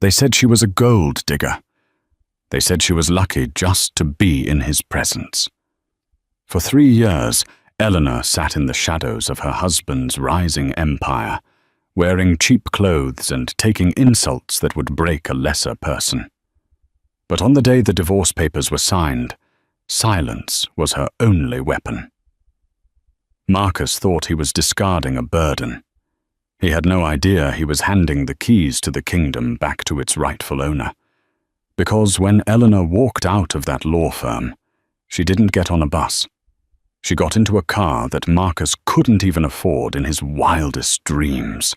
They said she was a gold digger. They said she was lucky just to be in his presence. For 3 years, Eleanor sat in the shadows of her husband's rising empire, wearing cheap clothes and taking insults that would break a lesser person. But on the day the divorce papers were signed, silence was her only weapon. Marcus thought he was discarding a burden. He had no idea he was handing the keys to the kingdom back to its rightful owner. Because when Eleanor walked out of that law firm, she didn't get on a bus. She got into a car that Marcus couldn't even afford in his wildest dreams.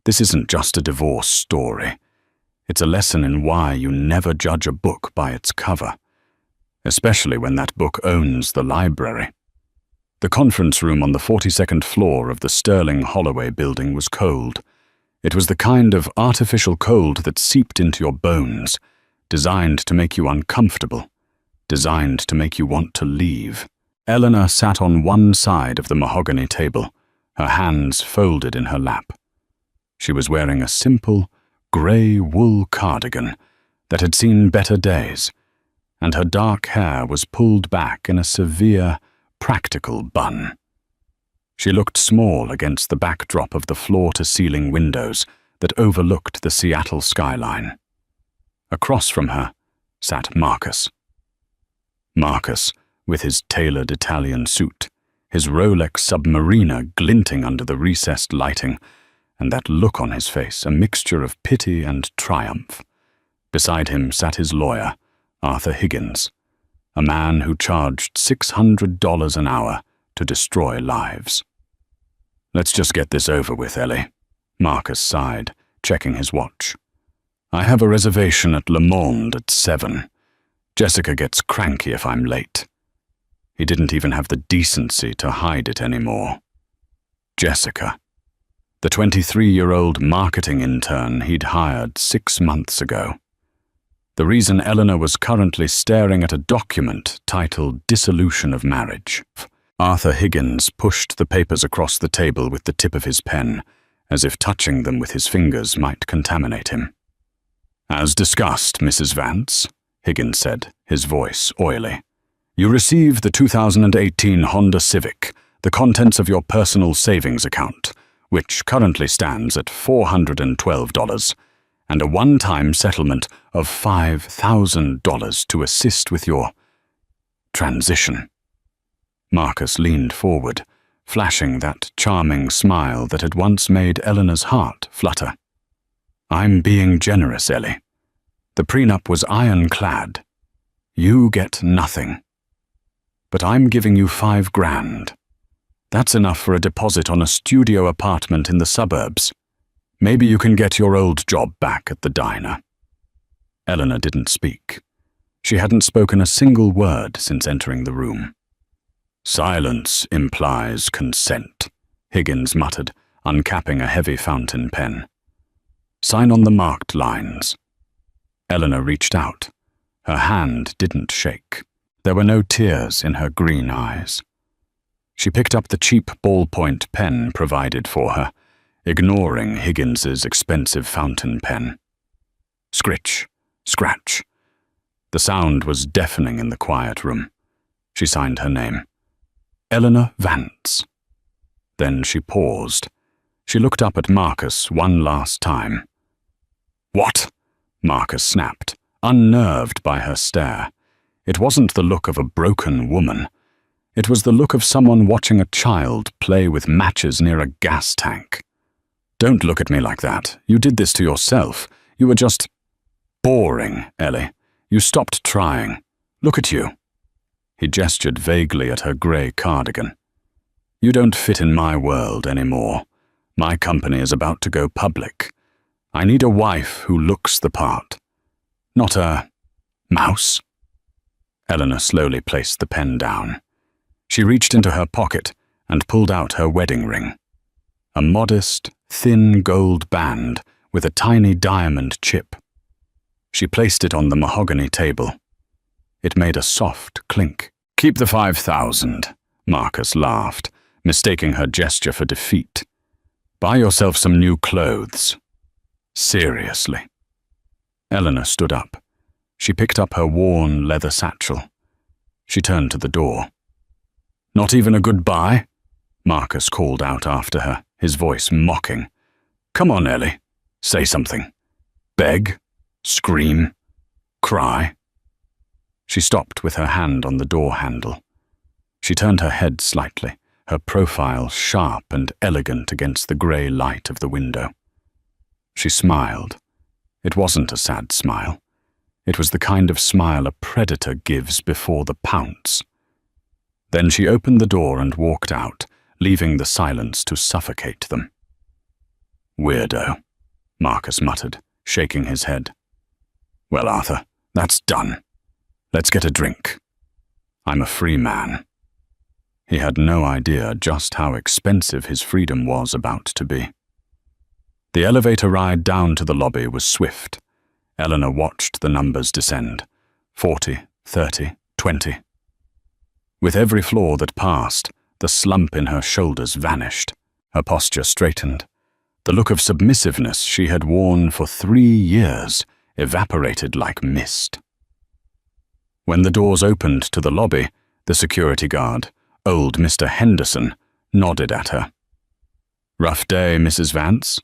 This isn't just a divorce story. It's a lesson in why you never judge a book by its cover, especially when that book owns the library. The conference room on the 42nd floor of the Sterling Holloway building was cold. It was the kind of artificial cold that seeped into your bones, designed to make you uncomfortable, designed to make you want to leave. Eleanor sat on one side of the mahogany table, her hands folded in her lap. She was wearing a simple, grey wool cardigan that had seen better days, and her dark hair was pulled back in a severe, practical bun. She looked small against the backdrop of the floor-to-ceiling windows that overlooked the Seattle skyline. Across from her sat Marcus. Marcus, with his tailored Italian suit, his Rolex Submariner glinting under the recessed lighting, and that look on his face, a mixture of pity and triumph. Beside him sat his lawyer, Arthur Higgins, a man who charged $600 an hour to destroy lives. "Let's just get this over with, Ellie," Marcus sighed, checking his watch. "I have a reservation at Le Monde at 7. Jessica gets cranky if I'm late." He didn't even have the decency to hide it anymore. Jessica, the 23-year-old marketing intern he'd hired 6 months ago. The reason Eleanor was currently staring at a document titled Dissolution of Marriage. Arthur Higgins pushed the papers across the table with the tip of his pen, as if touching them with his fingers might contaminate him. "As discussed, Mrs. Vance," Higgins said, his voice oily. "You receive the 2018 Honda Civic, the contents of your personal savings account, which currently stands at $412, and a one-time settlement of $5,000 to assist with your transition." Marcus leaned forward, flashing that charming smile that had once made Eleanor's heart flutter. "I'm being generous, Ellie. The prenup was ironclad. You get nothing. But I'm giving you $5,000. That's enough for a deposit on a studio apartment in the suburbs. Maybe you can get your old job back at the diner." Eleanor didn't speak. She hadn't spoken a single word since entering the room. "Silence implies consent," Higgins muttered, uncapping a heavy fountain pen. "Sign on the marked lines." Eleanor reached out. Her hand didn't shake. There were no tears in her green eyes. She picked up the cheap ballpoint pen provided for her, ignoring Higgins's expensive fountain pen. Scritch, scratch. The sound was deafening in the quiet room. She signed her name. Eleanor Vance. Then she paused. She looked up at Marcus one last time. "What?" Marcus snapped, unnerved by her stare. It wasn't the look of a broken woman. It was the look of someone watching a child play with matches near a gas tank. "Don't look at me like that. You did this to yourself. You were just boring, Ellie. You stopped trying. Look at you." He gestured vaguely at her grey cardigan. "You don't fit in my world anymore. My company is about to go public. I need a wife who looks the part. Not a mouse." Eleanor slowly placed the pen down. She reached into her pocket and pulled out her wedding ring. A modest, thin gold band with a tiny diamond chip. She placed it on the mahogany table. It made a soft clink. "Keep the $5,000, Marcus laughed, mistaking her gesture for defeat. "Buy yourself some new clothes. Seriously." Eleanor stood up. She picked up her worn leather satchel. She turned to the door. "Not even a goodbye?" Marcus called out after her, his voice mocking. "Come on, Ellie. Say something. Beg? Scream? Cry?" She stopped with her hand on the door handle. She turned her head slightly, her profile sharp and elegant against the grey light of the window. She smiled. It wasn't a sad smile. It was the kind of smile a predator gives before the pounce. Then she opened the door and walked out, leaving the silence to suffocate them. "Weirdo," Marcus muttered, shaking his head. "Well, Arthur, that's done. Let's get a drink. I'm a free man." He had no idea just how expensive his freedom was about to be. The elevator ride down to the lobby was swift. Eleanor watched the numbers descend. 40, 30, 20. With every floor that passed, the slump in her shoulders vanished. Her posture straightened. The look of submissiveness she had worn for 3 years evaporated like mist. When the doors opened to the lobby, the security guard, old Mr. Henderson, nodded at her. "Rough day, Mrs. Vance?"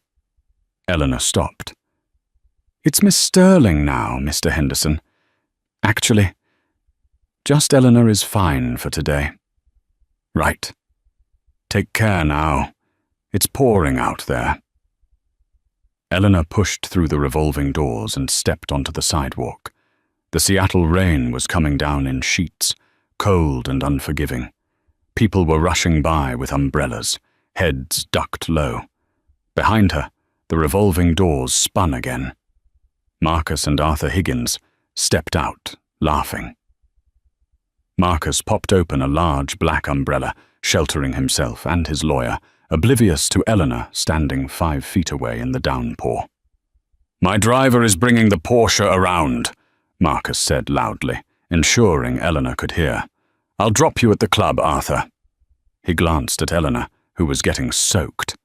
Eleanor stopped. "It's Miss Sterling now, Mr. Henderson. Actually, just Eleanor is fine for today." "Right. Take care now. It's pouring out there." Eleanor pushed through the revolving doors and stepped onto the sidewalk. The Seattle rain was coming down in sheets, cold and unforgiving. People were rushing by with umbrellas, heads ducked low. Behind her, the revolving doors spun again. Marcus and Arthur Higgins stepped out, laughing. Marcus popped open a large black umbrella, sheltering himself and his lawyer, oblivious to Eleanor standing 5 feet away in the downpour. "My driver is bringing the Porsche around," Marcus said loudly, ensuring Eleanor could hear. "I'll drop you at the club, Arthur." He glanced at Eleanor, who was getting soaked.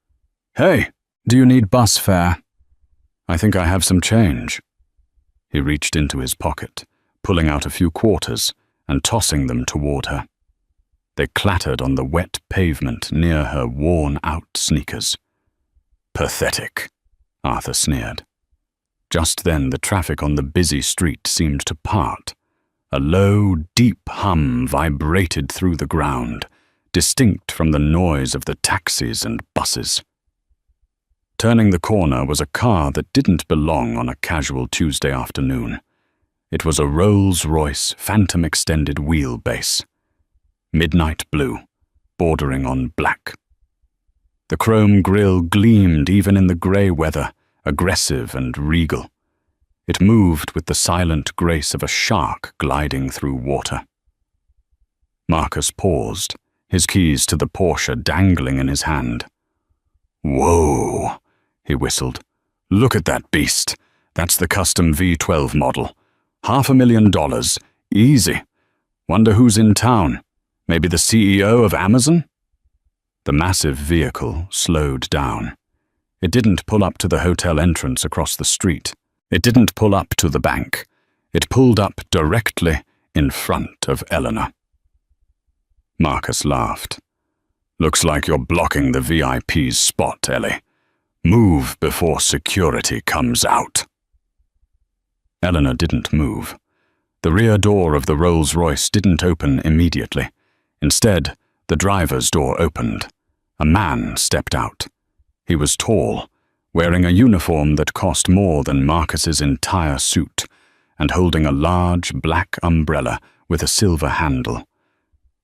"Hey, do you need bus fare?" "I think I have some change." He reached into his pocket, pulling out a few quarters and tossing them toward her. They clattered on the wet pavement near her worn-out sneakers. "Pathetic," Arthur sneered. Just then the traffic on the busy street seemed to part. A low, deep hum vibrated through the ground, distinct from the noise of the taxis and buses. Turning the corner was a car that didn't belong on a casual Tuesday afternoon. It was a Rolls-Royce Phantom extended wheelbase. Midnight blue, bordering on black. The chrome grille gleamed even in the grey weather, aggressive and regal. It moved with the silent grace of a shark gliding through water. Marcus paused, his keys to the Porsche dangling in his hand. "Whoa," he whistled. "Look at that beast. That's the custom V12 model. $500,000. Easy. Wonder who's in town. Maybe the CEO of Amazon?" The massive vehicle slowed down. It didn't pull up to the hotel entrance across the street. It didn't pull up to the bank. It pulled up directly in front of Eleanor. Marcus laughed. "Looks like you're blocking the VIP's spot, Ellie. Move before security comes out." Eleanor didn't move. The rear door of the Rolls-Royce didn't open immediately. Instead, the driver's door opened. A man stepped out. He was tall, wearing a uniform that cost more than Marcus's entire suit, and holding a large black umbrella with a silver handle.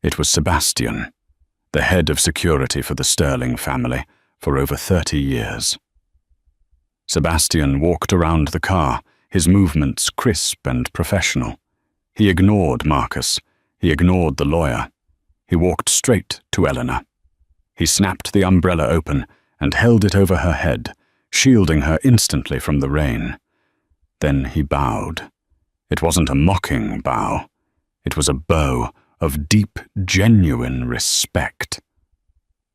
It was Sebastian, the head of security for the Sterling family for over 30 years. Sebastian walked around the car, his movements crisp and professional. He ignored Marcus. He ignored the lawyer. He walked straight to Eleanor. He snapped the umbrella open and held it over her head, shielding her instantly from the rain. Then he bowed. It wasn't a mocking bow. It was a bow of deep, genuine respect.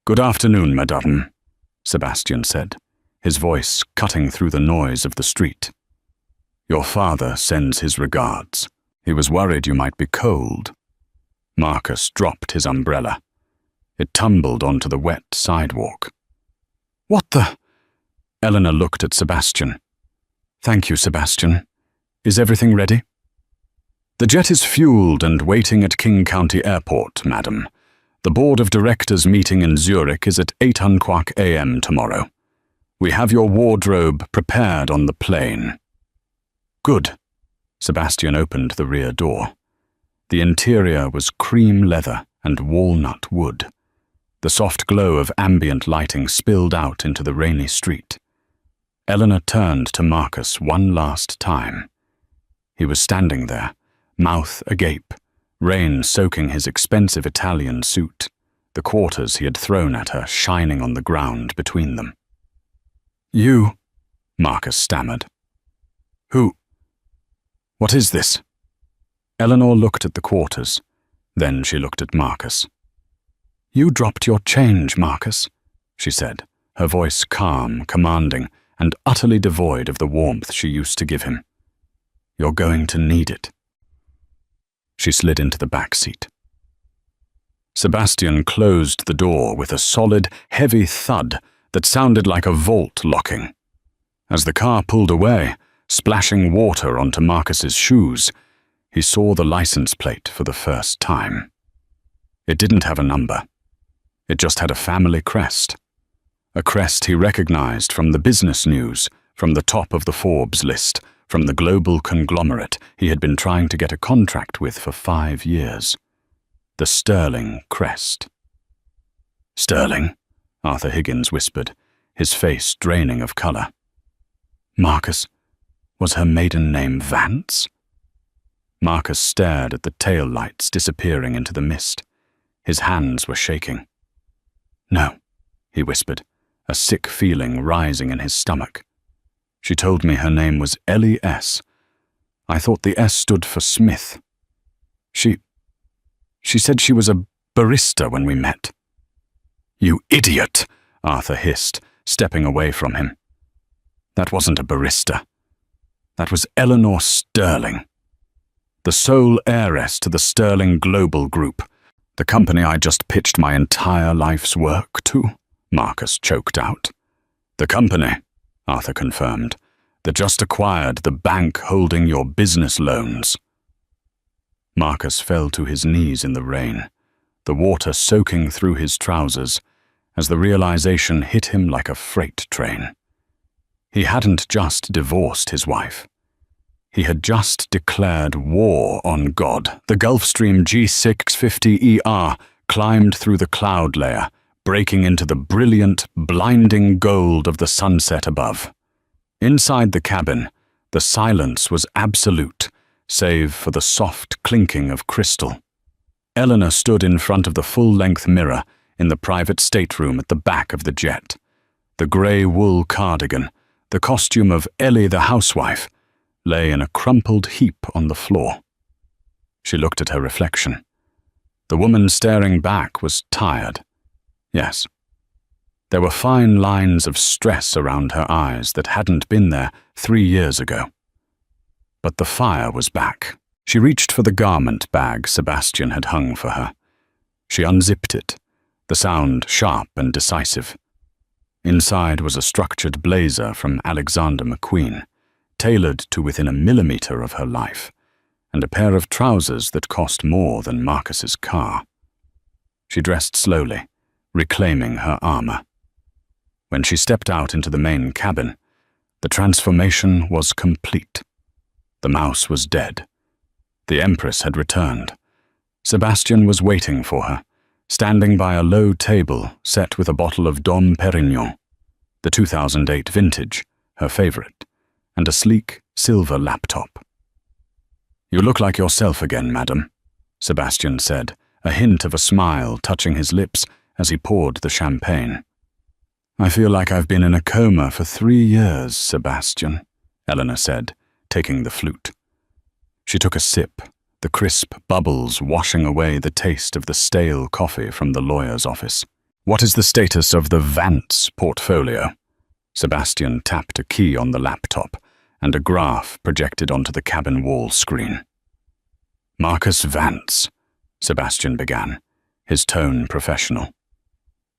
"Good afternoon, madame," Sebastian said, his voice cutting through the noise of the street. Your father sends his regards. He was worried you might be cold. Marcus dropped his umbrella. It tumbled onto the wet sidewalk. What the? Eleanor looked at Sebastian. Thank you, Sebastian. Is everything ready? The jet is fueled and waiting at King County Airport, madam. The board of directors meeting in Zurich is at 8:00 a.m. tomorrow. We have your wardrobe prepared on the plane. Good. Sebastian opened the rear door. The interior was cream leather and walnut wood. The soft glow of ambient lighting spilled out into the rainy street. Eleanor turned to Marcus one last time. He was standing there, mouth agape, rain soaking his expensive Italian suit, the quarters he had thrown at her shining on the ground between them. You, Marcus stammered. Who? What is this? Eleanor looked at the quarters. Then she looked at Marcus. You dropped your change, Marcus, she said, her voice calm, commanding, and utterly devoid of the warmth she used to give him. You're going to need it. She slid into the back seat. Sebastian closed the door with a solid, heavy thud that sounded like a vault locking. As the car pulled away, splashing water onto Marcus's shoes, he saw the license plate for the first time. It didn't have a number. It just had a family crest. A crest he recognized from the business news, from the top of the Forbes list, from the global conglomerate he had been trying to get a contract with for 5 years. The Sterling crest. Sterling? Arthur Higgins whispered, his face draining of color. Marcus, was her maiden name Vance? Marcus stared at the tail lights disappearing into the mist. His hands were shaking. No, he whispered, a sick feeling rising in his stomach. She told me her name was Ellie S. I thought the S stood for Smith. She said she was a barista when we met. You idiot, Arthur hissed, stepping away from him. That wasn't a barista. That was Eleanor Sterling, the sole heiress to the Sterling Global Group, the company I just pitched my entire life's work to, Marcus choked out. The company, Arthur confirmed, that just acquired the bank holding your business loans. Marcus fell to his knees in the rain, the water soaking through his trousers, as the realization hit him like a freight train. He hadn't just divorced his wife. He had just declared war on God. The Gulfstream G650ER climbed through the cloud layer, breaking into the brilliant, blinding gold of the sunset above. Inside the cabin, the silence was absolute, save for the soft clinking of crystal. Eleanor stood in front of the full-length mirror in the private stateroom at the back of the jet. The grey wool cardigan, the costume of Ellie the housewife, lay in a crumpled heap on the floor. She looked at her reflection. The woman staring back was tired. Yes. There were fine lines of stress around her eyes that hadn't been there 3 years ago. But the fire was back. She reached for the garment bag Sebastian had hung for her. She unzipped it, the sound sharp and decisive. Inside was a structured blazer from Alexander McQueen, tailored to within a millimeter of her life, and a pair of trousers that cost more than Marcus's car. She dressed slowly, reclaiming her armor. When she stepped out into the main cabin, the transformation was complete. The mouse was dead. The Empress had returned. Sebastian was waiting for her, standing by a low table set with a bottle of Dom Perignon, the 2008 vintage, her favorite, and a sleek silver laptop. You look like yourself again, madam, Sebastian said, a hint of a smile touching his lips as he poured the champagne. I feel like I've been in a coma for 3 years, Sebastian, Eleanor said, taking the flute. She took a sip, the crisp bubbles washing away the taste of the stale coffee from the lawyer's office. What is the status of the Vance portfolio? Sebastian tapped a key on the laptop, and a graph projected onto the cabin wall screen. "Marcus Vance," Sebastian began, his tone professional.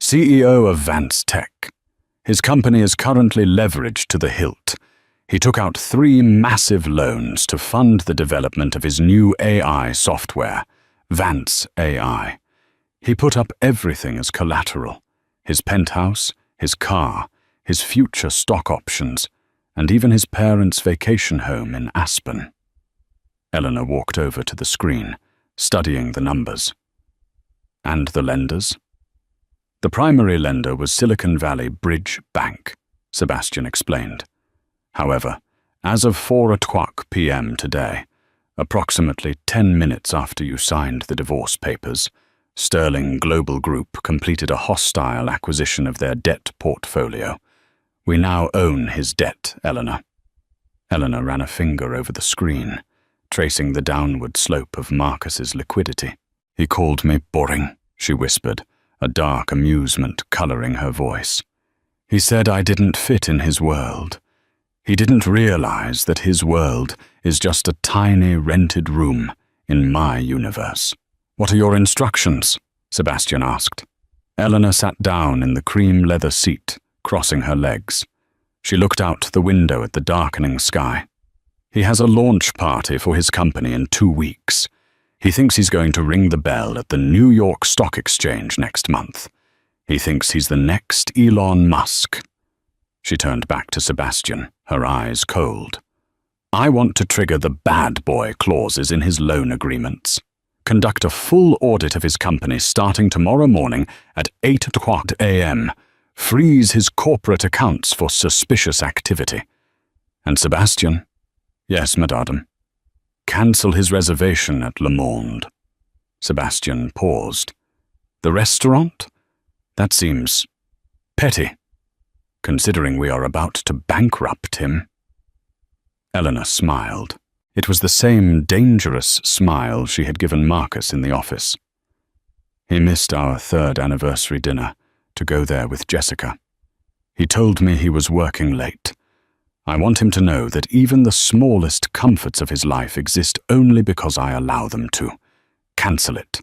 "CEO of Vance Tech. His company is currently leveraged to the hilt. He took out 3 massive loans to fund the development of his new AI software, Vance AI. He put up everything as collateral: his penthouse, his car, his future stock options, and even his parents' vacation home in Aspen." Eleanor walked over to the screen, studying the numbers. "And the lenders?" "The primary lender was Silicon Valley Bridge Bank," Sebastian explained. "However, as of 4:00 p.m. today, approximately 10 minutes after you signed the divorce papers, Sterling Global Group completed a hostile acquisition of their debt portfolio. We now own his debt, Eleanor." Eleanor ran a finger over the screen, tracing the downward slope of Marcus's liquidity. "He called me boring," she whispered, a dark amusement coloring her voice. "He said I didn't fit in his world. He didn't realize that his world is just a tiny rented room in my universe." "What are your instructions?" Sebastian asked. Eleanor sat down in the cream leather seat, crossing her legs. She looked out the window at the darkening sky. "He has a launch party for his company in 2 weeks. He thinks he's going to ring the bell at the New York Stock Exchange next month. He thinks he's the next Elon Musk." She turned back to Sebastian, her eyes cold. "I want to trigger the bad boy clauses in his loan agreements. Conduct a full audit of his company starting tomorrow morning at 8:00 a.m. Freeze his corporate accounts for suspicious activity. And Sebastian—" "Yes, madame." "Cancel his reservation at Le Monde." Sebastian paused. "The restaurant? That seems petty, considering we are about to bankrupt him." Eleanor smiled. It was the same dangerous smile she had given Marcus in the office. "He missed our 3rd anniversary dinner to go there with Jessica. He told me he was working late. I want him to know that even the smallest comforts of his life exist only because I allow them to. Cancel it."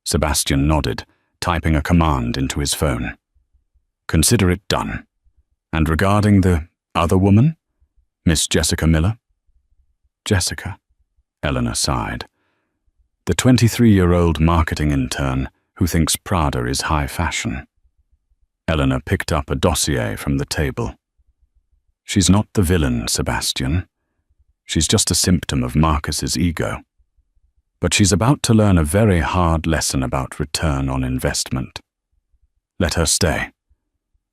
Sebastian nodded, typing a command into his phone. "Consider it done. And regarding the other woman, Miss Jessica Miller?" "Jessica?" Eleanor sighed. "The 23-year-old marketing intern who thinks Prada is high fashion." Eleanor picked up a dossier from the table. "She's not the villain, Sebastian. She's just a symptom of Marcus's ego. But she's about to learn a very hard lesson about return on investment. Let her stay.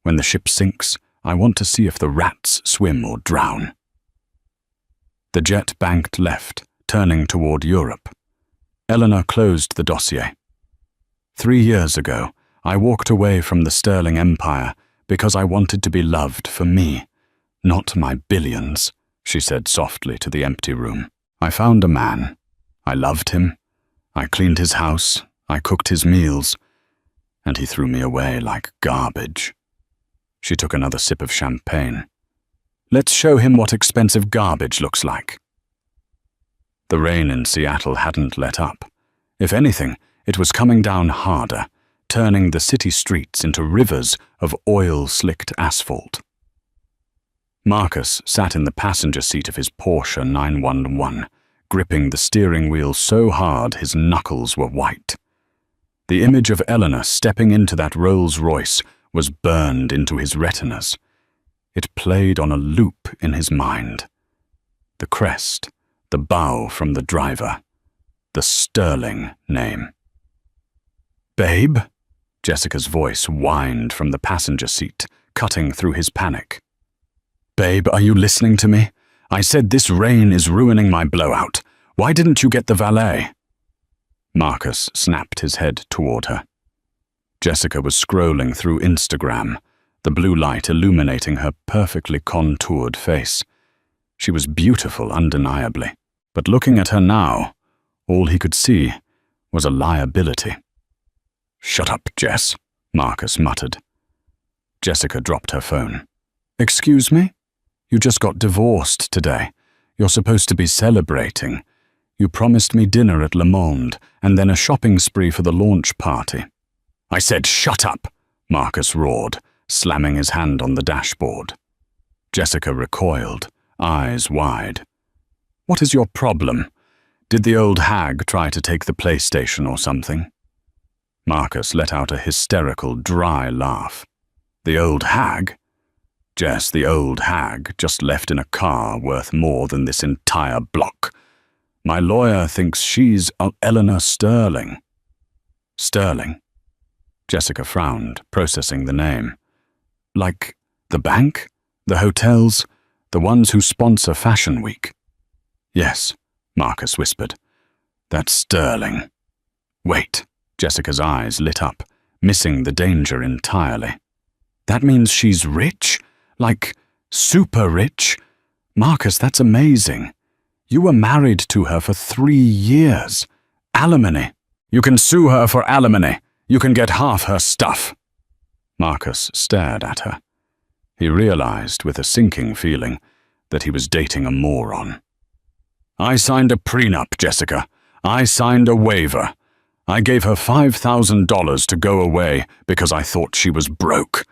When the ship sinks, I want to see if the rats swim or drown." The jet banked left, turning toward Europe. Eleanor closed the dossier. 3 years ago, I walked away from the Sterling Empire because I wanted to be loved for me, not my billions, she said softly to the empty room. I found a man. I loved him. I cleaned his house. I cooked his meals. And he threw me away like garbage. She took another sip of champagne. Let's show him what expensive garbage looks like. The rain in Seattle hadn't let up. If anything, it was coming down harder, turning the city streets into rivers of oil-slicked asphalt. Marcus sat in the passenger seat of his Porsche 911, gripping the steering wheel so hard his knuckles were white. The image of Eleanor stepping into that Rolls-Royce was burned into his retinas. It played on a loop in his mind. The crest, the bow from the driver, the Sterling name. "Babe?" Jessica's voice whined from the passenger seat, cutting through his panic. "Babe, are you listening to me? I said this rain is ruining my blowout. Why didn't you get the valet?" Marcus snapped his head toward her. Jessica was scrolling through Instagram, the blue light illuminating her perfectly contoured face. She was beautiful undeniably, but looking at her now, all he could see was a liability. "Shut up, Jess," Marcus muttered. Jessica dropped her phone. "Excuse me?" You just got divorced today. You're supposed to be celebrating. You promised me dinner at Le Monde and then a shopping spree for the launch party." "I said shut up," Marcus roared, slamming his hand on the dashboard. Jessica recoiled, eyes wide. "What is your problem? Did the old hag try to take the PlayStation or something?" Marcus let out a hysterical, dry laugh. "The old hag?" "Jess, the old hag just left in a car worth more than this entire block. My lawyer thinks she's Eleanor Sterling." "Sterling?" Jessica frowned, processing the name. "Like the bank? The hotels? The ones who sponsor Fashion Week?" "Yes," Marcus whispered. "That's Sterling." "Wait." Jessica's eyes lit up, missing the danger entirely. "That means she's rich? Like, super rich? Marcus, that's amazing. You were married to her for 3 years. Alimony. You can sue her for alimony. You can get half her stuff." Marcus stared at her. He realized, with a sinking feeling, that he was dating a moron. "I signed a prenup, Jessica. I signed a waiver. I gave her $5,000 to go away because I thought she was broke.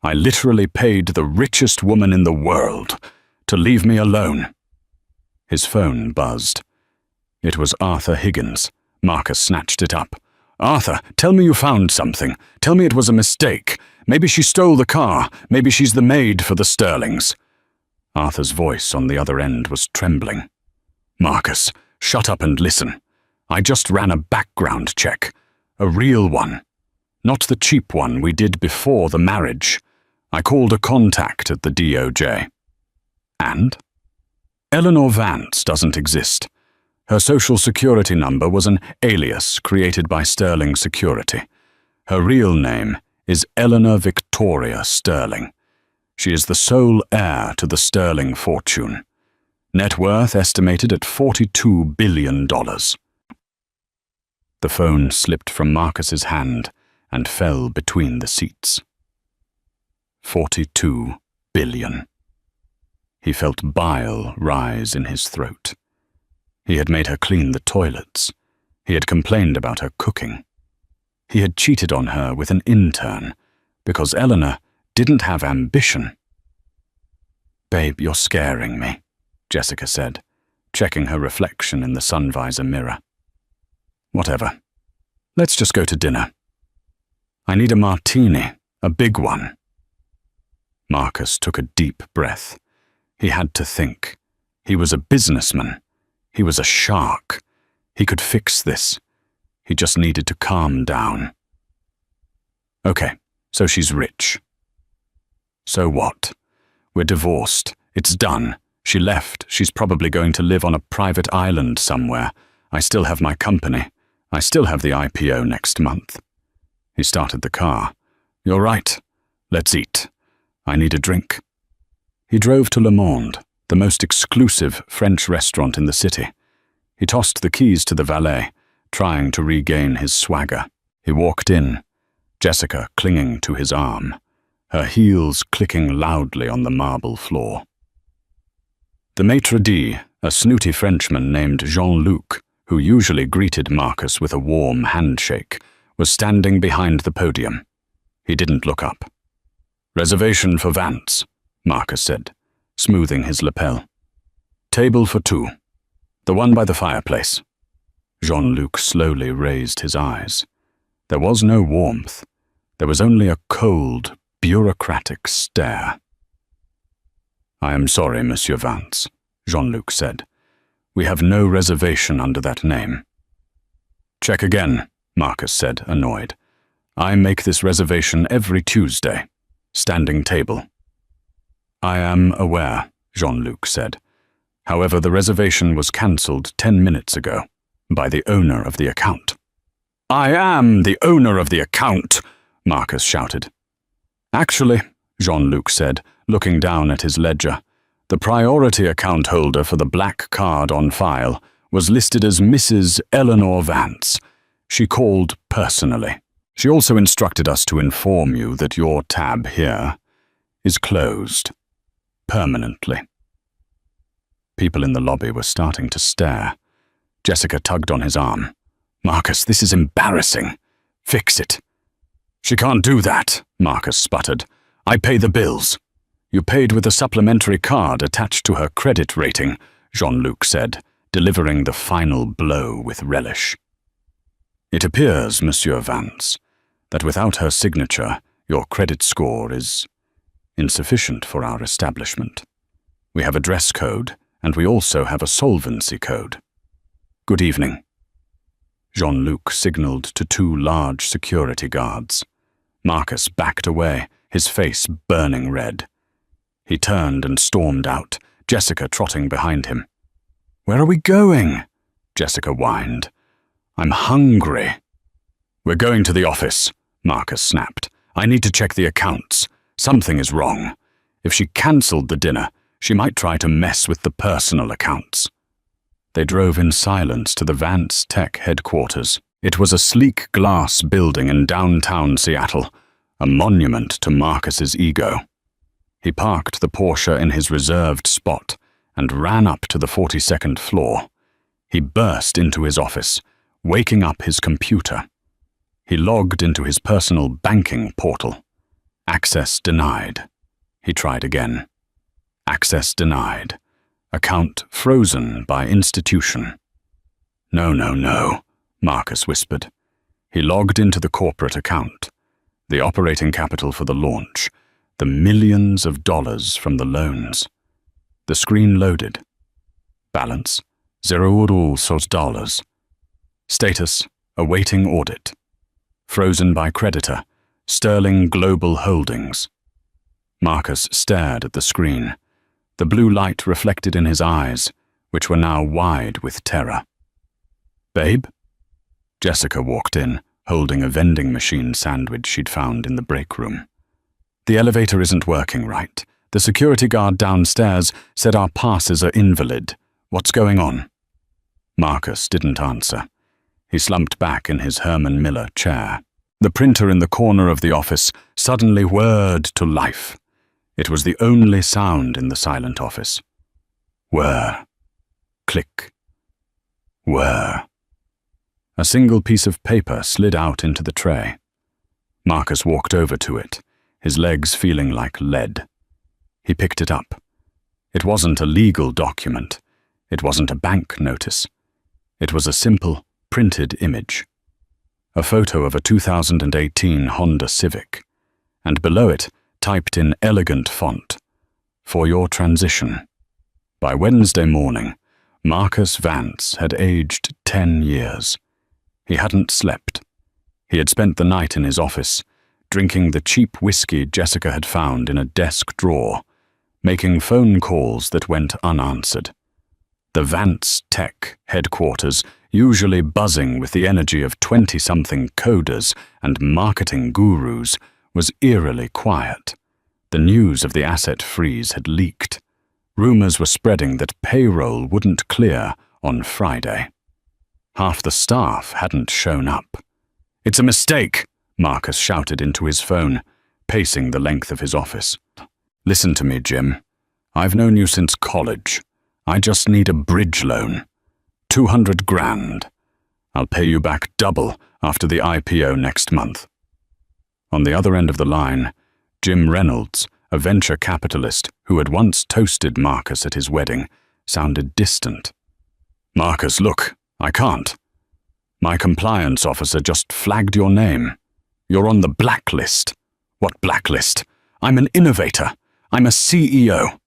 I literally paid the richest woman in the world to leave me alone." His phone buzzed. It was Arthur Higgins. Marcus snatched it up. "Arthur, tell me you found something. Tell me it was a mistake. Maybe she stole the car. Maybe she's the maid for the Sterlings." Arthur's voice on the other end was trembling. "Marcus, shut up and listen. I just ran a background check. A real one. Not the cheap one we did before the marriage. I called a contact at the DOJ." "And?" "Eleanor Vance doesn't exist. Her social security number was an alias created by Sterling Security. Her real name is Eleanor Victoria Sterling. She is the sole heir to the Sterling fortune. Net worth estimated at $42 billion. The phone slipped from Marcus's hand and fell between the seats. 42 billion. He felt bile rise in his throat. He had made her clean the toilets. He had complained about her cooking. He had cheated on her with an intern because Eleanor didn't have ambition. "Babe, you're scaring me," Jessica said, checking her reflection in the sun visor mirror. "Whatever. Let's just go to dinner. I need a martini, a big one." Marcus took a deep breath. He had to think. He was a businessman. He was a shark. He could fix this. He just needed to calm down. "Okay, so she's rich." "So what? We're divorced. It's done. She left. She's probably going to live on a private island somewhere. I still have my company. I still have the IPO next month." He started the car. "You're right. Let's eat. I need a drink." He drove to Le Monde, the most exclusive French restaurant in the city. He tossed the keys to the valet, trying to regain his swagger. He walked in, Jessica clinging to his arm, her heels clicking loudly on the marble floor. The maitre d', a snooty Frenchman named Jean-Luc, who usually greeted Marcus with a warm handshake, was standing behind the podium. He didn't look up. "Reservation for Vance," Marcus said, smoothing his lapel. "Table for 2. The one by the fireplace." Jean-Luc slowly raised his eyes. There was no warmth. There was only a cold, bureaucratic stare. "I am sorry, Monsieur Vance," Jean-Luc said. "We have no reservation under that name." "Check again," Marcus said, annoyed. "I make this reservation every Tuesday. Standing table." "I am aware," Jean-Luc said. "However, the reservation was cancelled 10 minutes ago by the owner of the account." "I am the owner of the account," Marcus shouted. "Actually," Jean-Luc said, looking down at his ledger, "the priority account holder for the black card on file was listed as Mrs. Eleanor Vance. She called personally. She also instructed us to inform you that your tab here is closed." permanently. People in the lobby were starting to stare. Jessica tugged on his arm. "Marcus, this is embarrassing. Fix it." "She can't do that," Marcus sputtered. "I pay the bills." "You paid with a supplementary card attached to her credit rating," Jean-Luc said, delivering the final blow with relish. "It appears, Monsieur Vance, that without her signature, your credit score is insufficient for our establishment. We have a dress code, and we also have a solvency code. Good evening." Jean-Luc signaled to two large security guards. Marcus backed away, his face burning red. He turned and stormed out, Jessica trotting behind him. "Where are we going?" Jessica whined. "I'm hungry." "We're going to the office," Marcus snapped. "I need to check the accounts. Something is wrong. If she cancelled the dinner, she might try to mess with the personal accounts." They drove in silence to the Vance Tech headquarters. It was a sleek glass building in downtown Seattle, a monument to Marcus's ego. He parked the Porsche in his reserved spot and ran up to the 42nd floor. He burst into his office, waking up his computer. He logged into his personal banking portal. Access denied. He tried again. Access denied. Account frozen by institution. "No, no, no," Marcus whispered. He logged into the corporate account. The operating capital for the launch. The millions of dollars from the loans. The screen loaded. Balance, $0. Status, awaiting audit. Frozen by creditor, Sterling Global Holdings. Marcus stared at the screen. The blue light reflected in his eyes, which were now wide with terror. "Babe?" Jessica walked in, holding a vending machine sandwich she'd found in the break room. "The elevator isn't working right. The security guard downstairs said our passes are invalid. What's going on?" Marcus didn't answer. He slumped back in his Herman Miller chair. The printer in the corner of the office suddenly whirred to life. It was the only sound in the silent office. Whir. Click. Whir. A single piece of paper slid out into the tray. Marcus walked over to it, his legs feeling like lead. He picked it up. It wasn't a legal document. It wasn't a bank notice. It was a simple, printed image. A photo of a 2018 Honda Civic, and below it, typed in elegant font, "For your transition." By Wednesday morning, Marcus Vance had aged 10 years. He hadn't slept. He had spent the night in his office, drinking the cheap whiskey Jessica had found in a desk drawer, making phone calls that went unanswered. The Vance Tech headquarters, usually buzzing with the energy of 20-something coders and marketing gurus, was eerily quiet. The news of the asset freeze had leaked. Rumors were spreading that payroll wouldn't clear on Friday. Half the staff hadn't shown up. "It's a mistake," Marcus shouted into his phone, pacing the length of his office. "Listen to me, Jim. I've known you since college. I just need a bridge loan. 200 grand. I'll pay you back double after the IPO next month." On the other end of the line, Jim Reynolds, a venture capitalist who had once toasted Marcus at his wedding, sounded distant. "Marcus, look, I can't. My compliance officer just flagged your name. You're on the blacklist." "What blacklist? I'm an innovator. I'm a CEO."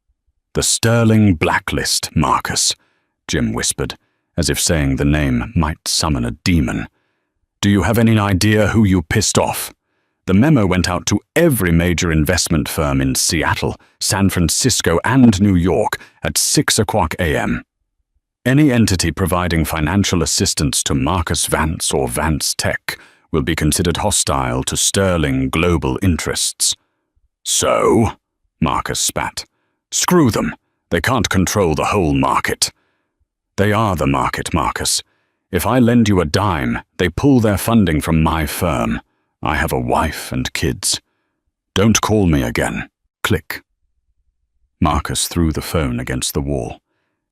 "The Sterling blacklist, Marcus," Jim whispered, as if saying the name might summon a demon. "Do you have any idea who you pissed off? The memo went out to every major investment firm in Seattle, San Francisco, and New York at 6:00 a.m. Any entity providing financial assistance to Marcus Vance or Vance Tech will be considered hostile to Sterling global interests." "So?" Marcus spat. "Screw them. They can't control the whole market." "They are the market, Marcus. If I lend you a dime, they pull their funding from my firm. I have a wife and kids. Don't call me again." Click. Marcus threw the phone against the wall.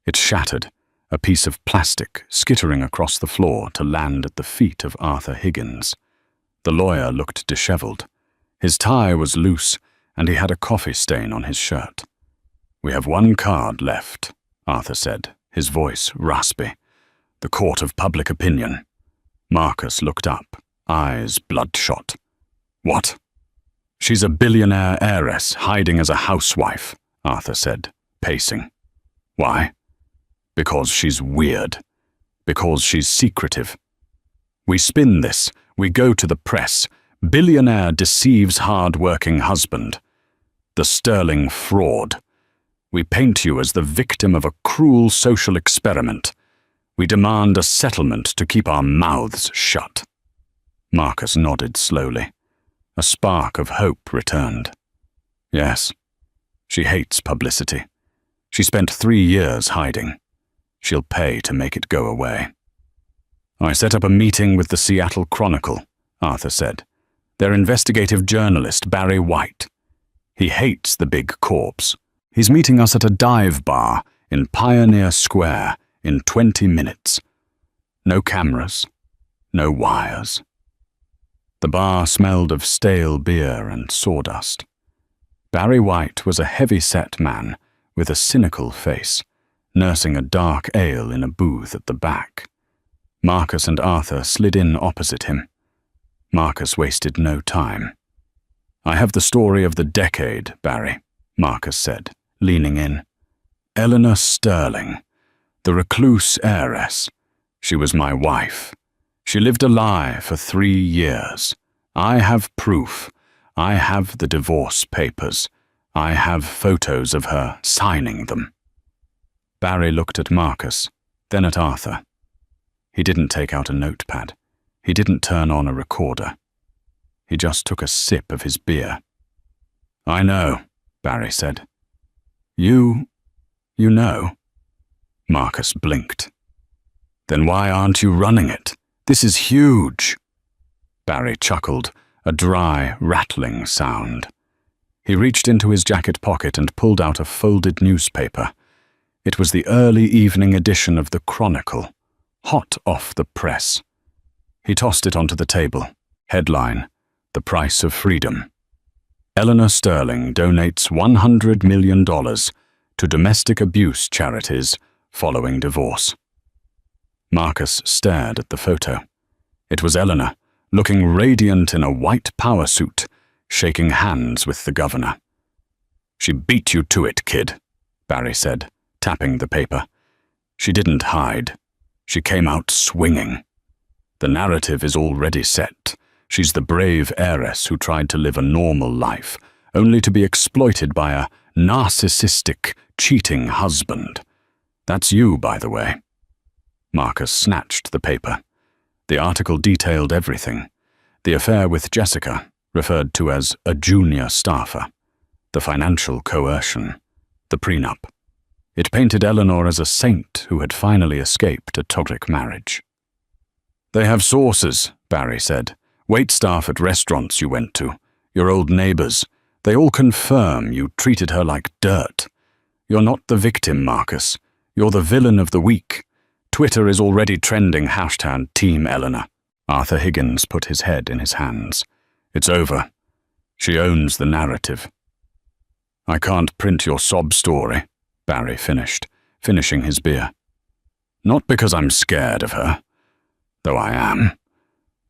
It shattered, a piece of plastic skittering across the floor to land at the feet of Arthur Higgins. The lawyer looked disheveled. His tie was loose, and he had a coffee stain on his shirt. "We have one card left," Arthur said, his voice raspy. "The court of public opinion." Marcus looked up, eyes bloodshot. "What?" "She's a billionaire heiress hiding as a housewife," Arthur said, pacing. "Why?" "Because she's weird. Because she's secretive. We spin this. We go to the press. Billionaire deceives hard-working husband. The sterling fraud. We paint you as the victim of a cruel social experiment. We demand a settlement to keep our mouths shut." Marcus nodded slowly. A spark of hope returned. "Yes, she hates publicity. She spent 3 years hiding. She'll pay to make it go away." "I set up a meeting with the Seattle Chronicle," Arthur said. "Their investigative journalist, Barry White. He hates the big corps. He's meeting us at a dive bar in Pioneer Square in 20 minutes. No cameras, no wires." The bar smelled of stale beer and sawdust. Barry White was a heavy-set man with a cynical face, nursing a dark ale in a booth at the back. Marcus and Arthur slid in opposite him. Marcus wasted no time. "I have the story of the decade, Barry," Marcus said, leaning in. "Eleanor Sterling, the recluse heiress. She was my wife. She lived a lie for 3 years. I have proof. I have the divorce papers. I have photos of her signing them." Barry looked at Marcus, then at Arthur. He didn't take out a notepad. He didn't turn on a recorder. He just took a sip of his beer. "I know," Barry said. You know?" Marcus blinked. "Then why aren't you running it? This is huge." Barry chuckled, a dry, rattling sound. He reached into his jacket pocket and pulled out a folded newspaper. It was the early evening edition of the Chronicle, hot off the press. He tossed it onto the table. Headline, "The Price of Freedom." "Eleanor Sterling donates $100 million to domestic abuse charities following divorce." Marcus stared at the photo. It was Eleanor, looking radiant in a white power suit, shaking hands with the governor. "She beat you to it, kid," Barry said, tapping the paper. "She didn't hide. She came out swinging. The narrative is already set. She's the brave heiress who tried to live a normal life, only to be exploited by a narcissistic, cheating husband. That's you, by the way." Marcus snatched the paper. The article detailed everything. The affair with Jessica, referred to as a junior staffer. The financial coercion. The prenup. It painted Eleanor as a saint who had finally escaped a toxic marriage. "They have sources," Barry said. "Waitstaff at restaurants you went to. Your old neighbors. They all confirm you treated her like dirt. You're not the victim, Marcus. You're the villain of the week. Twitter is already trending #Team Eleanor." Arthur Higgins put his head in his hands. "It's over. She owns the narrative." "I can't print your sob story," Barry finished, finishing his beer. "Not because I'm scared of her, though I am,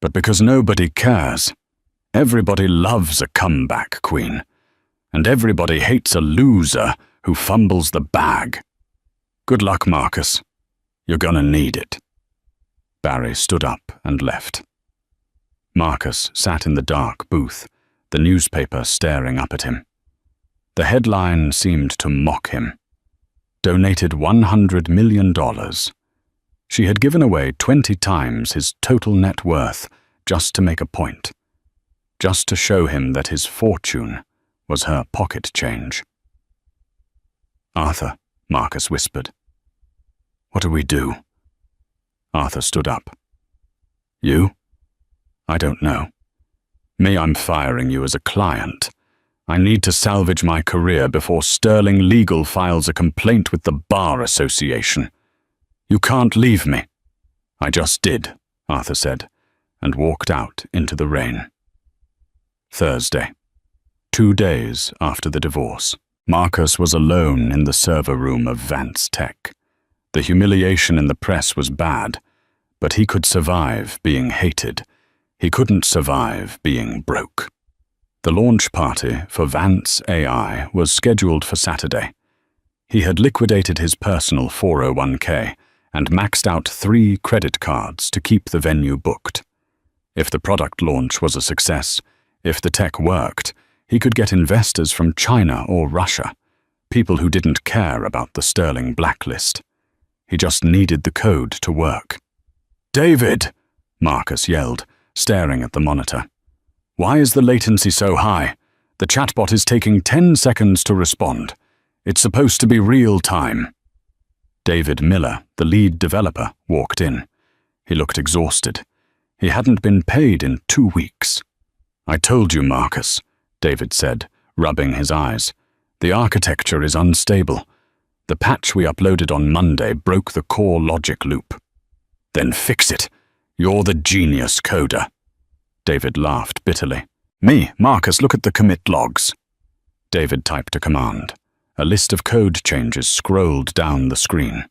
but because nobody cares. Everybody loves a comeback queen, and everybody hates a loser who fumbles the bag. Good luck, Marcus. You're gonna need it." Barry stood up and left. Marcus sat in the dark booth, the newspaper staring up at him. The headline seemed to mock him. Donated $100 million. She had given away 20 times his total net worth just to make a point, just to show him that his fortune was her pocket change. "Arthur," Marcus whispered. "What do we do?" Arthur stood up. "You? I don't know. Me, I'm firing you as a client, I need to salvage my career before Sterling Legal files a complaint with the Bar Association. You can't leave me." "I just did," Arthur said, and walked out into the rain. Thursday, 2 days after the divorce. Marcus was alone in the server room of Vance Tech. The humiliation in the press was bad, but he could survive being hated. He couldn't survive being broke. The launch party for Vance AI was scheduled for Saturday. He had liquidated his personal 401k and maxed out 3 credit cards to keep the venue booked. If the product launch was a success, if the tech worked, he could get investors from China or Russia, people who didn't care about the Sterling blacklist. He just needed the code to work. "David!" Marcus yelled, staring at the monitor. "Why is the latency so high? The chatbot is taking 10 seconds to respond. It's supposed to be real time." David Miller, the lead developer, walked in. He looked exhausted. He hadn't been paid in 2 weeks. "I told you, Marcus," David said, rubbing his eyes. "The architecture is unstable. The patch we uploaded on Monday broke the core logic loop." "Then fix it. You're the genius coder." David laughed bitterly. "Me, Marcus, look at the commit logs." David typed a command. A list of code changes scrolled down the screen.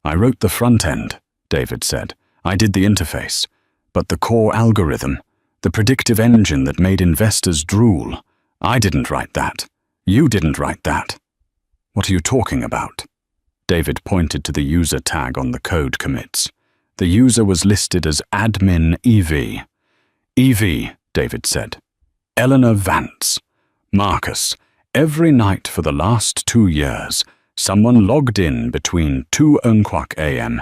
"I wrote the front end," David said. "I did the interface. But the core algorithm, the predictive engine that made investors drool, I didn't write that. You didn't write that." "What are you talking about?" David pointed to the user tag on the code commits. The user was listed as admin EV. "EV," David said. "Eleanor Vance. Marcus, every night for the last 2 years, someone logged in between 2:00 a.m.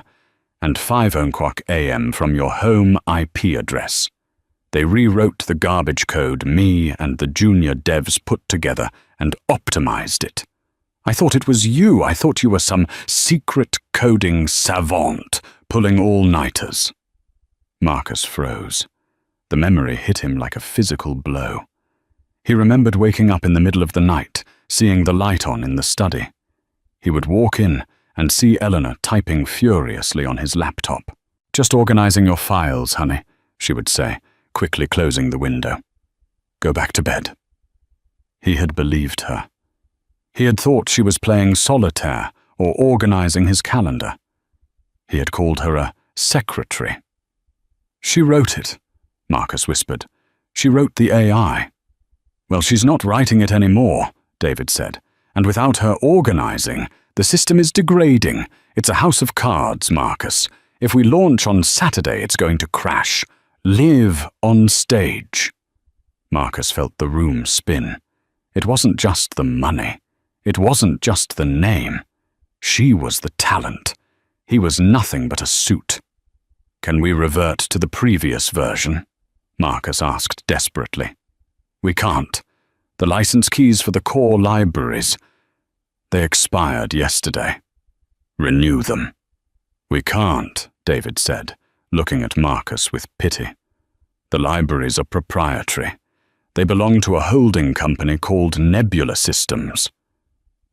and 5:00 a.m. from your home IP address. They rewrote the garbage code me and the junior devs put together and optimized it. I thought it was you. I thought you were some secret coding savant pulling all-nighters." Marcus froze. The memory hit him like a physical blow. He remembered waking up in the middle of the night, seeing the light on in the study. He would walk in and see Eleanor typing furiously on his laptop. "Just organizing your files, honey," she would say, quickly closing the window. "Go back to bed." He had believed her. He had thought she was playing solitaire or organizing his calendar. He had called her a secretary. "She wrote it," Marcus whispered. "She wrote the AI." "Well, she's not writing it anymore," David said. "And without her organizing, the system is degrading. It's a house of cards, Marcus. If we launch on Saturday, it's going to crash. Live on stage." Marcus felt the room spin. It wasn't just the money. It wasn't just the name. She was the talent. He was nothing but a suit. "Can we revert to the previous version?" Marcus asked desperately. "We can't. The license keys for the core libraries, they expired yesterday. Renew them." "We can't," David said, looking at Marcus with pity. "The libraries are proprietary. They belong to a holding company called Nebula Systems."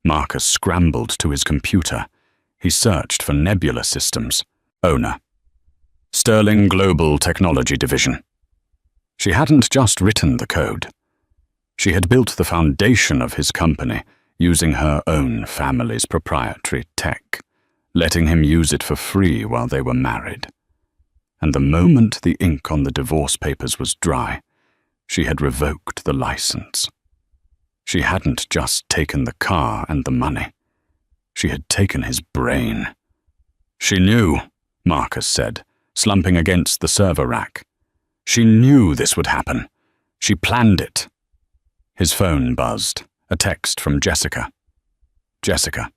Marcus scrambled to his computer. He searched for Nebula Systems. Owner: Sterling Global Technology Division. She hadn't just written the code. She had built the foundation of his company using her own family's proprietary tech, letting him use it for free while they were married. And the moment the ink on the divorce papers was dry, she had revoked the license. She hadn't just taken the car and the money. She had taken his brain. "She knew," Marcus said, slumping against the server rack. "She knew this would happen. She planned it." His phone buzzed, a text from Jessica. "Jessica.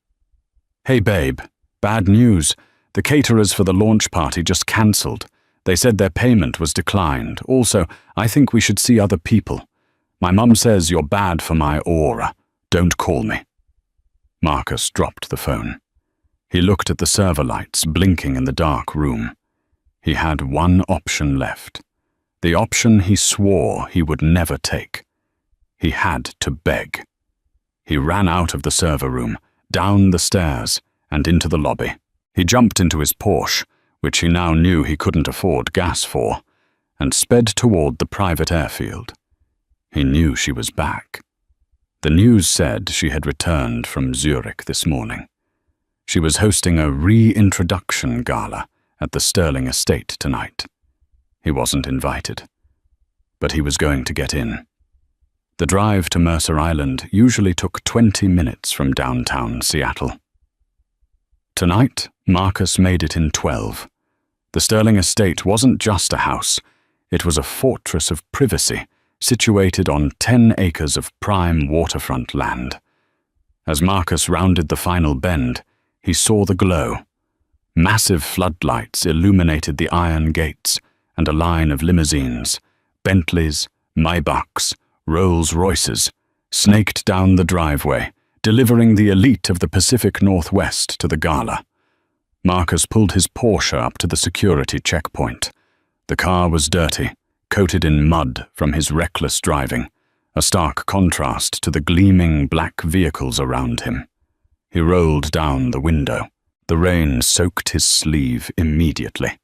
Hey babe, bad news. The caterers for the launch party just cancelled. They said their payment was declined. Also, I think we should see other people. My mum says you're bad for my aura. Don't call me." Marcus dropped the phone. He looked at the server lights blinking in the dark room. He had one option left. The option he swore he would never take. He had to beg. He ran out of the server room, down the stairs, and into the lobby. He jumped into his Porsche, which he now knew he couldn't afford gas for, and sped toward the private airfield. He knew she was back. The news said she had returned from Zurich this morning. She was hosting a reintroduction gala at the Sterling estate tonight. He wasn't invited, but he was going to get in. The drive to Mercer Island usually took 20 minutes from downtown Seattle. Tonight, Marcus made it in 12. The Sterling estate wasn't just a house. It was a fortress of privacy, situated on 10 acres of prime waterfront land. As Marcus rounded the final bend, he saw the glow. Massive floodlights illuminated the iron gates, and a line of limousines, Bentleys, Maybachs, Rolls-Royces, snaked down the driveway, delivering the elite of the Pacific Northwest to the gala. Marcus pulled his Porsche up to the security checkpoint. The car was dirty, coated in mud from his reckless driving, a stark contrast to the gleaming black vehicles around him. He rolled down the window. The rain soaked his sleeve immediately.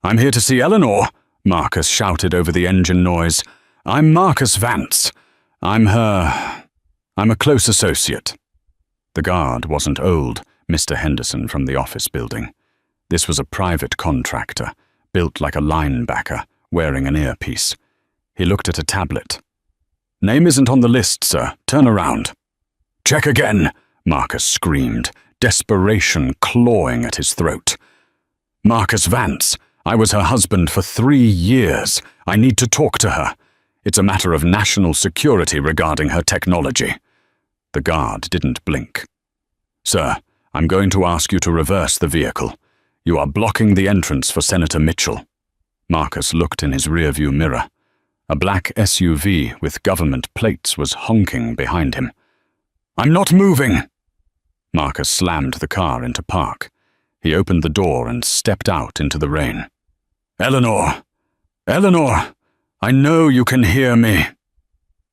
"I'm here to see Eleanor," Marcus shouted over the engine noise. "I'm Marcus Vance. I'm a close associate." The guard wasn't old, Mr. Henderson from the office building. This was a private contractor, built like a linebacker, wearing an earpiece. He looked at a tablet. "Name isn't on the list, sir. Turn around." "Check again," Marcus screamed, desperation clawing at his throat. "Marcus Vance. I was her husband for 3 years. I need to talk to her. It's a matter of national security regarding her technology." The guard didn't blink. "Sir, I'm going to ask you to reverse the vehicle. You are blocking the entrance for Senator Mitchell." Marcus looked in his rearview mirror. A black SUV with government plates was honking behind him. "I'm not moving!" Marcus slammed the car into park. He opened the door and stepped out into the rain. "Eleanor! Eleanor! I know you can hear me!"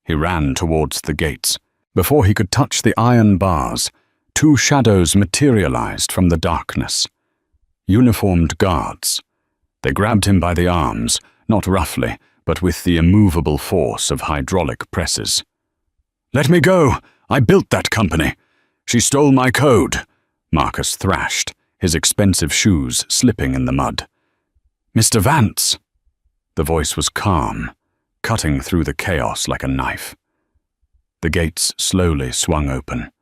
He ran towards the gates. Before he could touch the iron bars, 2 shadows materialized from the darkness. Uniformed guards. They grabbed him by the arms, not roughly, but with the immovable force of hydraulic presses. "Let me go! I built that company! She stole my code!" Marcus thrashed, his expensive shoes slipping in the mud. "Mr. Vance!" The voice was calm, cutting through the chaos like a knife. The gates slowly swung open.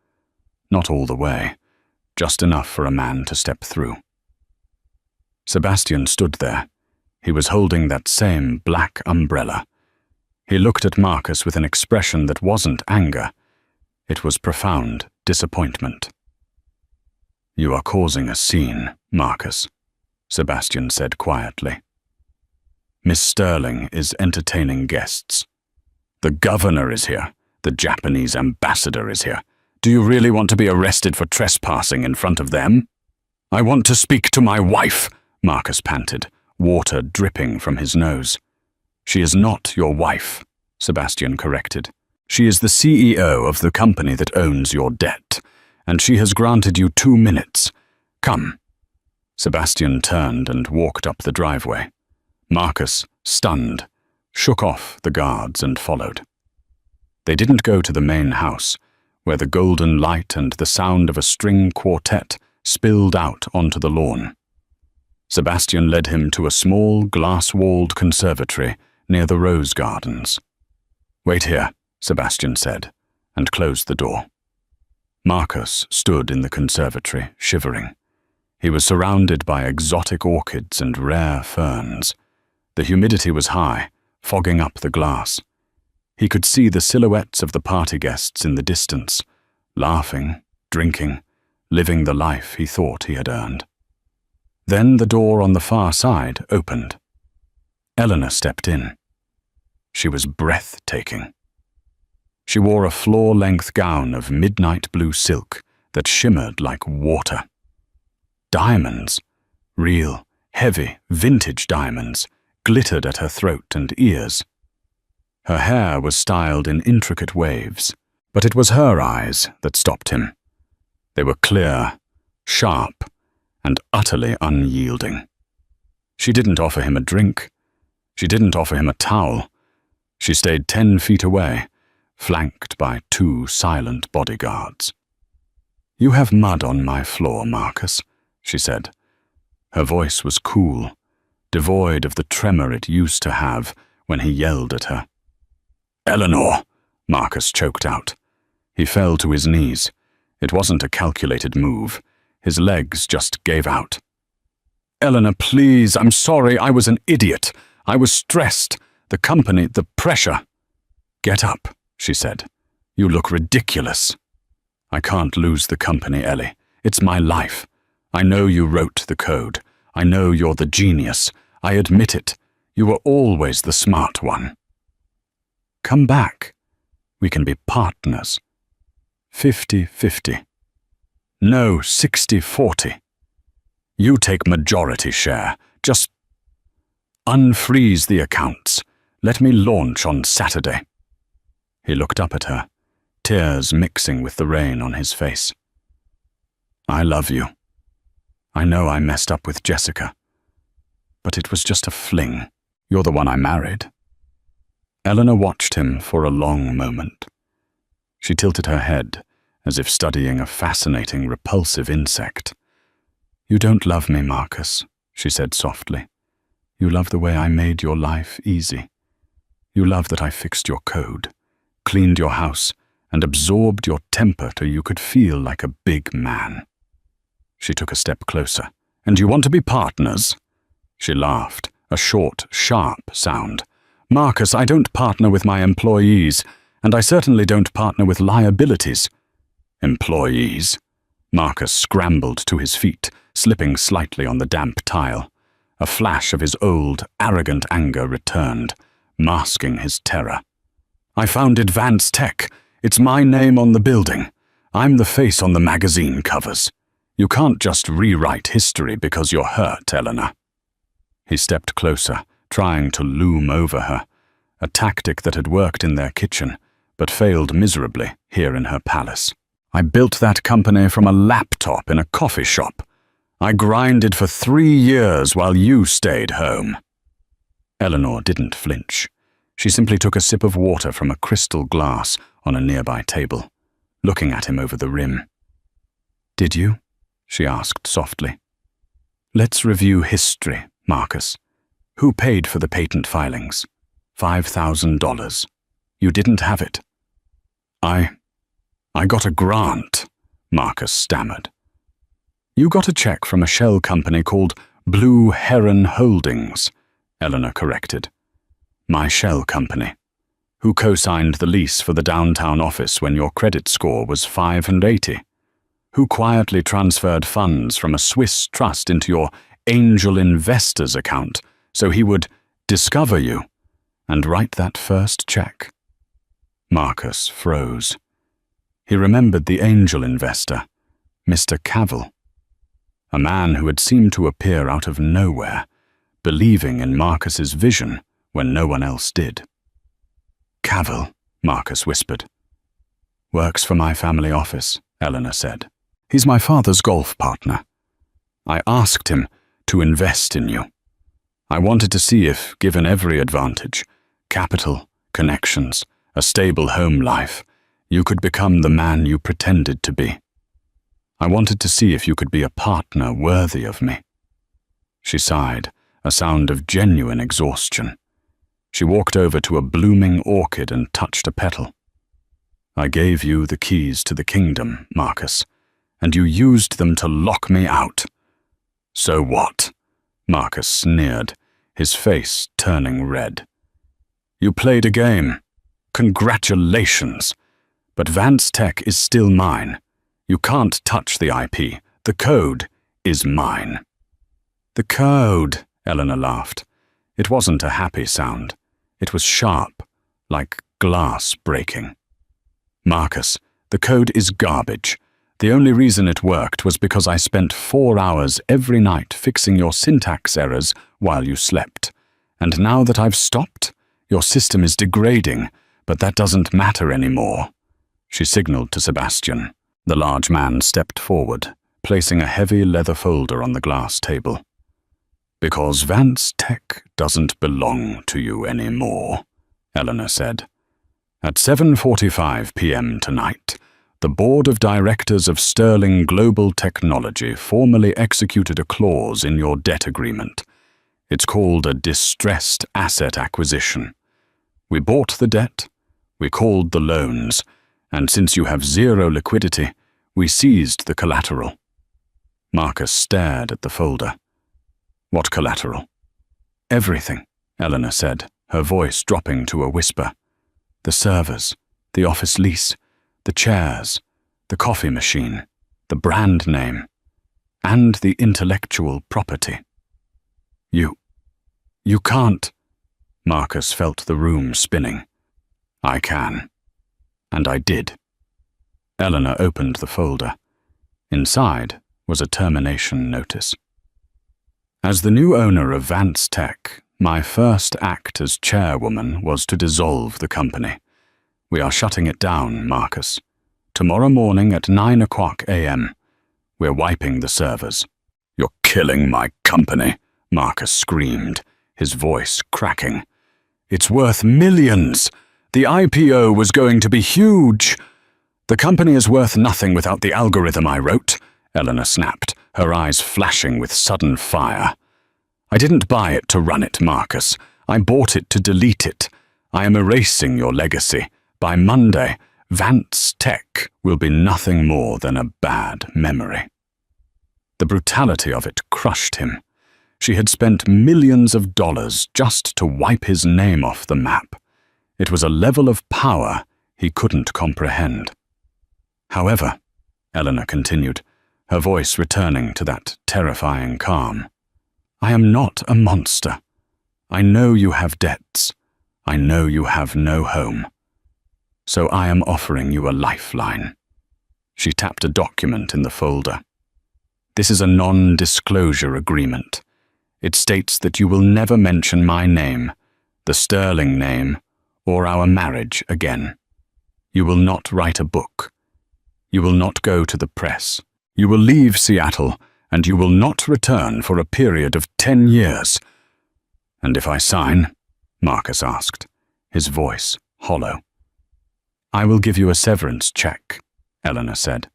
Not all the way, just enough for a man to step through. Sebastian stood there. He was holding that same black umbrella. He looked at Marcus with an expression that wasn't anger. It was profound disappointment. "You are causing a scene, Marcus," Sebastian said quietly. "Miss Sterling is entertaining guests. The governor is here. The Japanese ambassador is here. Do you really want to be arrested for trespassing in front of them?" "I want to speak to my wife," Marcus panted, water dripping from his nose. "She is not your wife," Sebastian corrected. "She is the CEO of the company that owns your debt, and she has granted you 2 minutes. Come." Sebastian turned and walked up the driveway. Marcus, stunned, shook off the guards and followed. They didn't go to the main house, where the golden light and the sound of a string quartet spilled out onto the lawn. Sebastian led him to a small, glass-walled conservatory near the rose gardens. "Wait here," Sebastian said, and closed the door. Marcus stood in the conservatory, shivering. He was surrounded by exotic orchids and rare ferns. The humidity was high, fogging up the glass. He could see the silhouettes of the party guests in the distance, laughing, drinking, living the life he thought he had earned. Then the door on the far side opened. Eleanor stepped in. She was breathtaking. She wore a floor-length gown of midnight blue silk that shimmered like water. Diamonds, real, heavy, vintage diamonds, glittered at her throat and ears. Her hair was styled in intricate waves, but it was her eyes that stopped him. They were clear, sharp, and utterly unyielding. She didn't offer him a drink. She didn't offer him a towel. She stayed 10 feet away, flanked by 2 silent bodyguards. "You have mud on my floor, Marcus," she said. Her voice was cool, devoid of the tremor it used to have when he yelled at her. "Eleanor," Marcus choked out. He fell to his knees. It wasn't a calculated move. His legs just gave out. "Eleanor, please, I'm sorry, I was an idiot. I was stressed. The company, the pressure." "Get up," she said. "You look ridiculous." "I can't lose the company, Ellie. It's my life. I know you wrote the code. I know you're the genius. I admit it. You were always the smart one. Come back. We can be partners. 50-50. No, 60-40. You take majority share. Just unfreeze the accounts. Let me launch on Saturday." He looked up at her, tears mixing with the rain on his face. "I love you. I know I messed up with Jessica, but it was just a fling. You're the one I married." Eleanor watched him for a long moment. She tilted her head, as if studying a fascinating, repulsive insect. "You don't love me, Marcus," she said softly. "You love the way I made your life easy. You love that I fixed your code, cleaned your house, and absorbed your temper till you could feel like a big man." She took a step closer. "And you want to be partners?" She laughed, a short, sharp sound. "Marcus, I don't partner with my employees, and I certainly don't partner with liabilities." "Employees?" Marcus scrambled to his feet, slipping slightly on the damp tile. A flash of his old, arrogant anger returned, masking his terror. "I founded Vance Tech. It's my name on the building. I'm the face on the magazine covers. You can't just rewrite history because you're hurt, Eleanor." He stepped closer, trying to loom over her, a tactic that had worked in their kitchen, but failed miserably here in her palace. "I built that company from a laptop in a coffee shop. I grinded for 3 years while you stayed home." Eleanor didn't flinch. She simply took a sip of water from a crystal glass on a nearby table, looking at him over the rim. "Did you?" she asked softly. "Let's review history, Marcus. Who paid for the patent filings? $5,000. You didn't have it." I got a grant," Marcus stammered. "You got a check from a shell company called Blue Heron Holdings," Eleanor corrected. "My shell company. Who co-signed the lease for the downtown office when your credit score was 580? Who quietly transferred funds from a Swiss trust into your angel investors account so he would discover you and write that first check?" Marcus froze. He remembered the angel investor, Mr. Cavill, a man who had seemed to appear out of nowhere, believing in Marcus's vision when no one else did. "Cavill," Marcus whispered. "Works for my family office," Eleanor said. "He's my father's golf partner. I asked him to invest in you. I wanted to see if, given every advantage, capital, connections, a stable home life, you could become the man you pretended to be. I wanted to see if you could be a partner worthy of me." She sighed, a sound of genuine exhaustion. She walked over to a blooming orchid and touched a petal. "I gave you the keys to the kingdom, Marcus, and you used them to lock me out." "So what?" Marcus sneered, his face turning red. "You played a game. Congratulations. But Vance Tech is still mine. You can't touch the IP. The code is mine." "The code," Eleanor laughed. It wasn't a happy sound. It was sharp, like glass breaking. "Marcus, the code is garbage. The only reason it worked was because I spent 4 hours every night fixing your syntax errors while you slept. And now that I've stopped, Your system is degrading, but that doesn't matter anymore." She signaled to Sebastian. The large man stepped forward, placing a heavy leather folder on the glass table. "Because Vance Tech doesn't belong to you anymore," Eleanor said. "At 7:45 p.m. tonight, the Board of Directors of Sterling Global Technology formally executed a clause in your debt agreement. It's called a distressed asset acquisition. We bought the debt, we called the loans, and since you have zero liquidity, we seized the collateral." Marcus stared at the folder. "What collateral?" "Everything," Eleanor said, her voice dropping to a whisper. "The servers, the office lease, the chairs, the coffee machine, the brand name, and the intellectual property." You can't." Marcus felt the room spinning. "I can. And I did." Eleanor opened the folder. Inside was a termination notice. "As the new owner of Vance Tech, my first act as chairwoman was to dissolve the company. We are shutting it down, Marcus. Tomorrow morning at 9 a.m. We're wiping the servers." "You're killing my company," Marcus screamed, his voice cracking. "It's worth millions. The IPO was going to be huge." "The company is worth nothing without the algorithm I wrote," Eleanor snapped, her eyes flashing with sudden fire. "I didn't buy it to run it, Marcus. I bought it to delete it. I am erasing your legacy. By Monday, Vance Tech will be nothing more than a bad memory." The brutality of it crushed him. She had spent millions of dollars just to wipe his name off the map. It was a level of power he couldn't comprehend. "However," Eleanor continued, her voice returning to that terrifying calm, "I am not a monster. I know you have debts. I know you have no home. So I am offering you a lifeline." She tapped a document in the folder. "This is a non-disclosure agreement. It states that you will never mention my name, the Sterling name, or our marriage again. You will not write a book. You will not go to the press. You will leave Seattle, and you will not return for a period of 10 years. "And if I sign?" Marcus asked, his voice hollow. "I will give you a severance check," Eleanor said.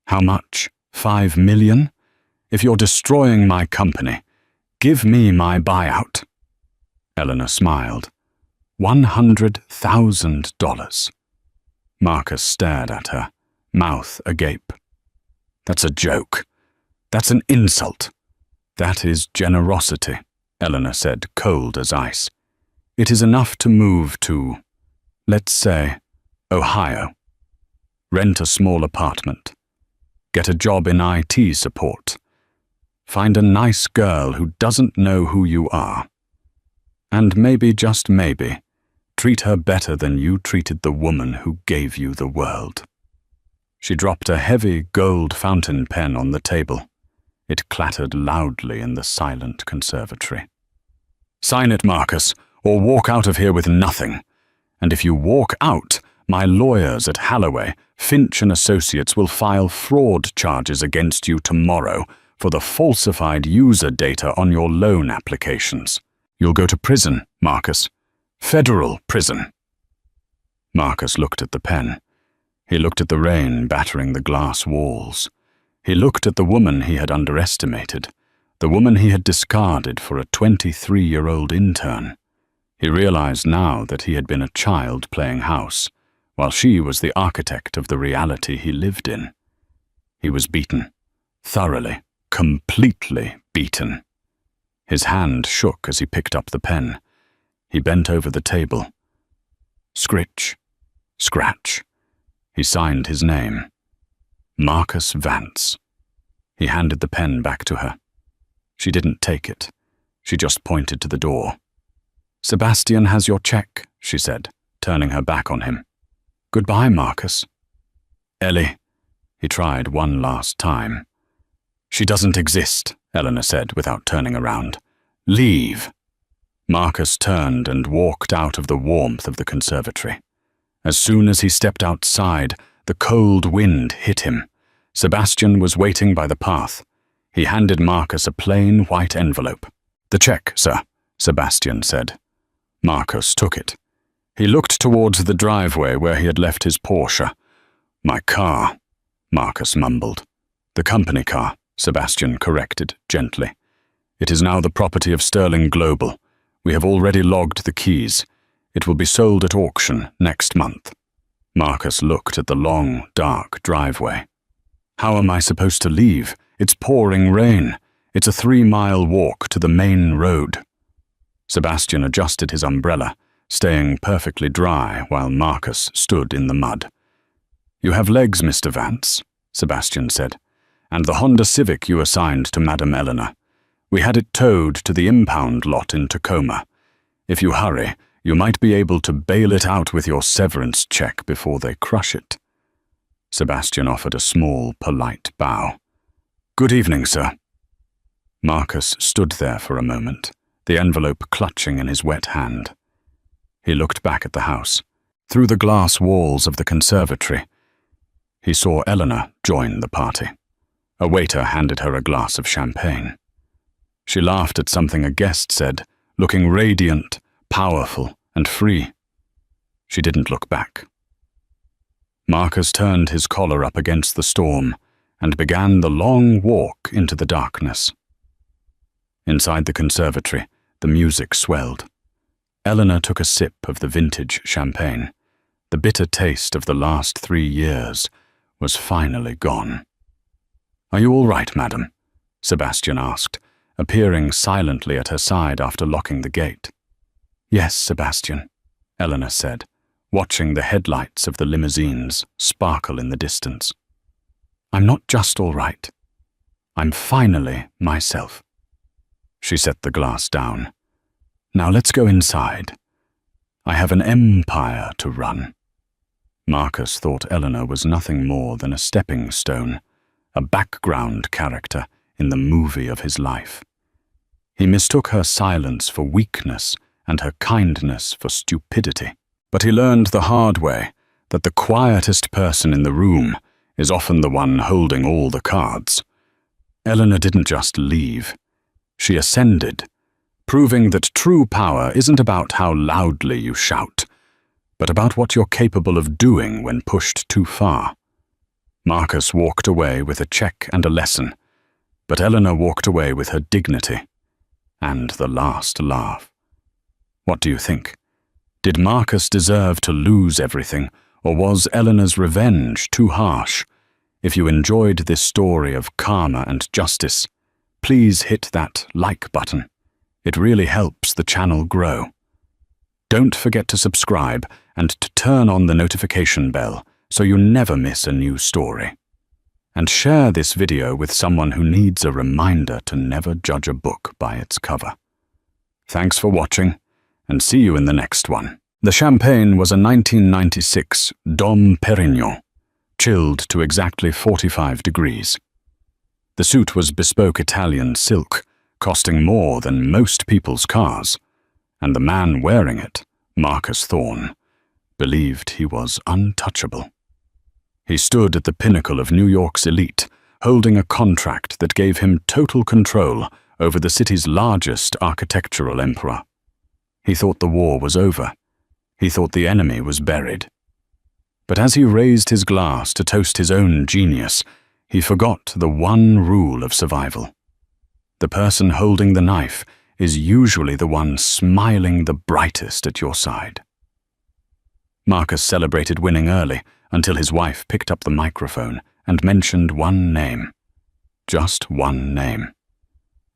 "How much? 5 million? If you're destroying my company, give me my buyout." Eleanor smiled. $100,000. Marcus stared at her, mouth agape. "That's a joke. That's an insult." "That is generosity," Eleanor said, cold as ice. "It is enough to move to, let's say, Ohio. Rent a small apartment. Get a job in IT support. Find a nice girl who doesn't know who you are. And maybe, just maybe, treat her better than you treated the woman who gave you the world." She dropped a heavy gold fountain pen on the table. It clattered loudly in the silent conservatory. "Sign it, Marcus, or walk out of here with nothing. And if you walk out, my lawyers at Halloway, Finch and Associates will file fraud charges against you tomorrow for the falsified user data on your loan applications. You'll go to prison, Marcus. Federal prison." Marcus looked at the pen. He looked at the rain battering the glass walls. He looked at the woman he had underestimated, the woman he had discarded for a 23-year-old intern. He realized now that he had been a child playing house, while she was the architect of the reality he lived in. He was beaten, thoroughly, completely beaten. His hand shook as he picked up the pen. He bent over the table. Scritch, scratch. He signed his name. Marcus Vance. He handed the pen back to her. She didn't take it. She just pointed to the door. "Sebastian has your check," she said, turning her back on him. "Goodbye, Marcus." "Ellie," he tried one last time. "She doesn't exist," Eleanor said without turning around. "Leave." Marcus turned and walked out of the warmth of the conservatory. As soon as he stepped outside, the cold wind hit him. Sebastian was waiting by the path. He handed Marcus a plain white envelope. "The check, sir," Sebastian said. Marcus took it. He looked towards the driveway where he had left his Porsche. "My car," Marcus mumbled. "The company car," Sebastian corrected gently. "It is now the property of Sterling Global. We have already logged the keys. It will be sold at auction next month." Marcus looked at the long, dark driveway. "How am I supposed to leave? It's pouring rain. It's a 3-mile walk to the main road." Sebastian adjusted his umbrella, staying perfectly dry while Marcus stood in the mud. "You have legs, Mr. Vance," Sebastian said, "and the Honda Civic you assigned to Madame Eleanor. We had it towed to the impound lot in Tacoma. If you hurry, you might be able to bail it out with your severance check before they crush it." Sebastian offered a small, polite bow. "Good evening, sir." Marcus stood there for a moment, the envelope clutching in his wet hand. He looked back at the house. Through the glass walls of the conservatory, he saw Eleanor join the party. A waiter handed her a glass of champagne. She laughed at something a guest said, looking radiant, powerful, and free. She didn't look back. Marcus turned his collar up against the storm and began the long walk into the darkness. Inside the conservatory, the music swelled. Eleanor took a sip of the vintage champagne. The bitter taste of the last 3 years was finally gone. "Are you all right, madam?" Sebastian asked, appearing silently at her side after locking the gate. "Yes, Sebastian," Eleanor said, watching the headlights of the limousines sparkle in the distance. "I'm not just all right. I'm finally myself." She set the glass down. "Now let's go inside. I have an empire to run." Marcus thought Eleanor was nothing more than a stepping stone, a background character in the movie of his life. He mistook her silence for weakness and her kindness for stupidity. But he learned the hard way that the quietest person in the room is often the one holding all the cards. Eleanor didn't just leave. She ascended, proving that true power isn't about how loudly you shout, but about what you're capable of doing when pushed too far. Marcus walked away with a check and a lesson, but Eleanor walked away with her dignity and the last laugh. What do you think? Did Marcus deserve to lose everything, or was Eleanor's revenge too harsh? If you enjoyed this story of karma and justice, please hit that like button. It really helps the channel grow. Don't forget to subscribe and to turn on the notification bell so you never miss a new story. And share this video with someone who needs a reminder to never judge a book by its cover. Thanks for watching, and see you in the next one. The champagne was a 1996 Dom Perignon, chilled to exactly 45 degrees. The suit was bespoke Italian silk, costing more than most people's cars, and the man wearing it, Marcus Thorne, believed he was untouchable. He stood at the pinnacle of New York's elite, holding a contract that gave him total control over the city's largest architectural emperor. He thought the war was over. He thought the enemy was buried. But as he raised his glass to toast his own genius, he forgot the one rule of survival. The person holding the knife is usually the one smiling the brightest at your side. Marcus celebrated winning early until his wife picked up the microphone and mentioned one name. Just one name.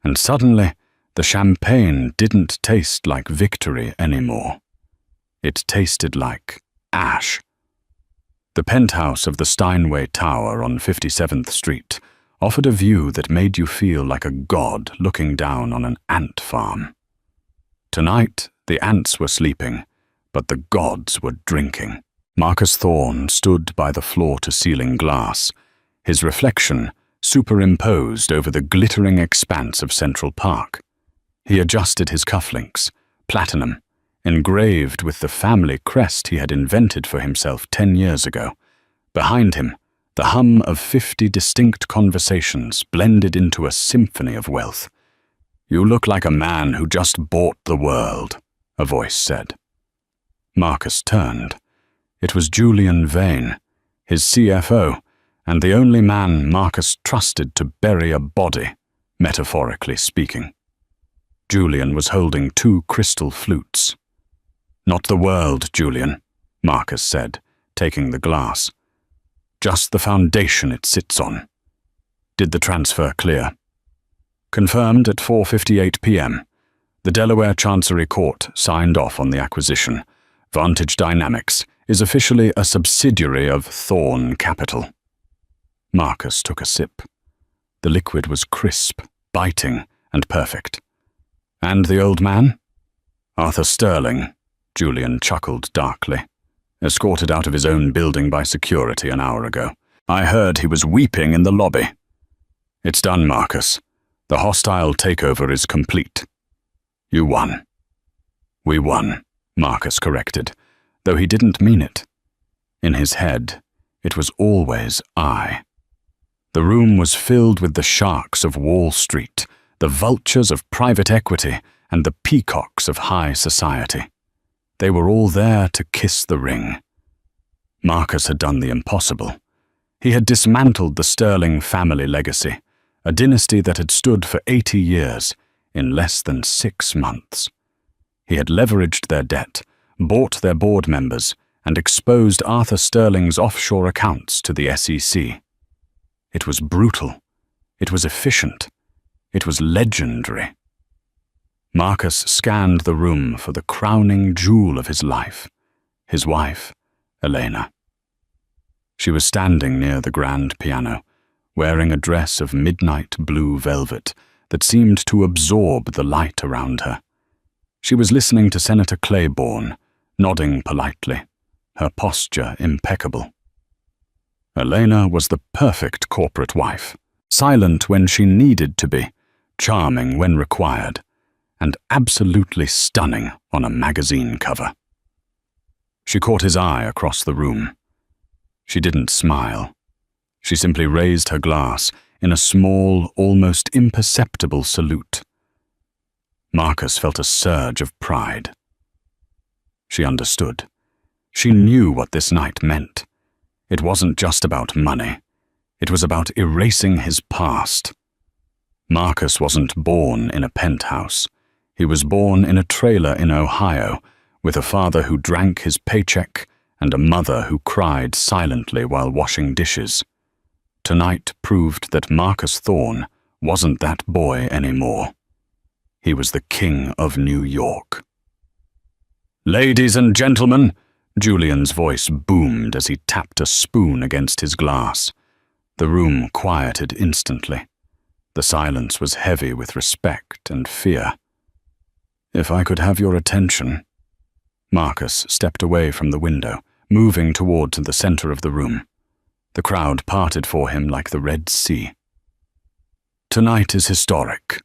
And suddenly, the champagne didn't taste like victory anymore. It tasted like ash. The penthouse of the Steinway Tower on 57th Street offered a view that made you feel like a god looking down on an ant farm. Tonight, the ants were sleeping, but the gods were drinking. Marcus Thorne stood by the floor-to-ceiling glass, his reflection superimposed over the glittering expanse of Central Park. He adjusted his cufflinks, platinum, engraved with the family crest he had invented for himself 10 years ago. Behind him, the hum of 50 distinct conversations blended into a symphony of wealth. "You look like a man who just bought the world," a voice said. Marcus turned. It was Julian Vane, his CFO, and the only man Marcus trusted to bury a body, metaphorically speaking. Julian was holding 2 crystal flutes. "Not the world, Julian," Marcus said, taking the glass. "Just the foundation it sits on." "Did the transfer clear?" "Confirmed at 4:58 p.m. The Delaware Chancery Court signed off on the acquisition. Vantage Dynamics is officially a subsidiary of Thorn Capital." Marcus took a sip. The liquid was crisp, biting, and perfect. "And the old man?" "Arthur Sterling," Julian chuckled darkly. "Escorted out of his own building by security an hour ago. I heard he was weeping in the lobby." "It's done, Marcus. The hostile takeover is complete." "You won." "We won," Marcus corrected, though he didn't mean it. In his head, it was always I. The room was filled with the sharks of Wall Street, the vultures of private equity, and the peacocks of high society. They were all there to kiss the ring. Marcus had done the impossible. He had dismantled the Sterling family legacy, a dynasty that had stood for 80 years, in less than 6 months. He had leveraged their debt, bought their board members, and exposed Arthur Sterling's offshore accounts to the SEC. It was brutal. It was efficient. It was legendary. Marcus scanned the room for the crowning jewel of his life, his wife, Elena. She was standing near the grand piano, wearing a dress of midnight blue velvet that seemed to absorb the light around her. She was listening to Senator Claiborne, nodding politely, her posture impeccable. Elena was the perfect corporate wife, silent when she needed to be, charming when required, and absolutely stunning on a magazine cover. She caught his eye across the room. She didn't smile. She simply raised her glass in a small, almost imperceptible salute. Marcus felt a surge of pride. She understood. She knew what this night meant. It wasn't just about money. It was about erasing his past. Marcus wasn't born in a penthouse. He was born in a trailer in Ohio, with a father who drank his paycheck and a mother who cried silently while washing dishes. Tonight proved that Marcus Thorne wasn't that boy anymore. He was the king of New York. "Ladies and gentlemen," Julian's voice boomed as he tapped a spoon against his glass. The room quieted instantly. The silence was heavy with respect and fear. "If I could have your attention." Marcus stepped away from the window, moving toward the center of the room. The crowd parted for him like the Red Sea. "Tonight is historic,"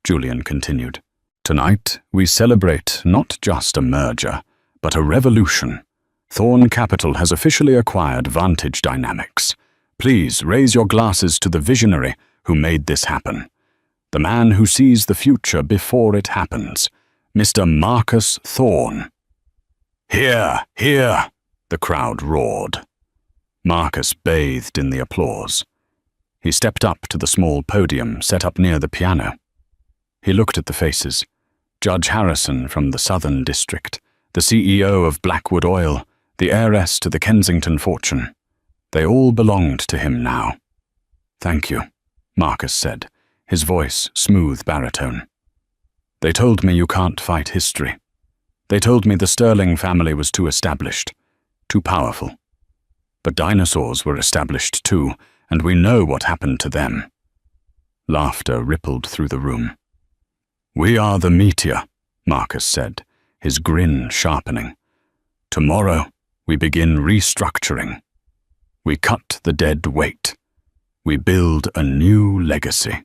Julian continued. "Tonight we celebrate not just a merger, but a revolution. Thorn Capital has officially acquired Vantage Dynamics. Please raise your glasses to the visionary who made this happen. The man who sees the future before it happens, Mr. Marcus Thorne." "Hear, hear!" the crowd roared. Marcus bathed in the applause. He stepped up to the small podium set up near the piano. He looked at the faces. Judge Harrison from the Southern District, the CEO of Blackwood Oil, the heiress to the Kensington fortune. They all belonged to him now. "Thank you," Marcus said, his voice smooth baritone. "They told me you can't fight history. They told me the Sterling family was too established, too powerful. But dinosaurs were established too, and we know what happened to them." Laughter rippled through the room. "We are the meteor," Marcus said, his grin sharpening. "Tomorrow, we begin restructuring. We cut the dead weight. We build a new legacy.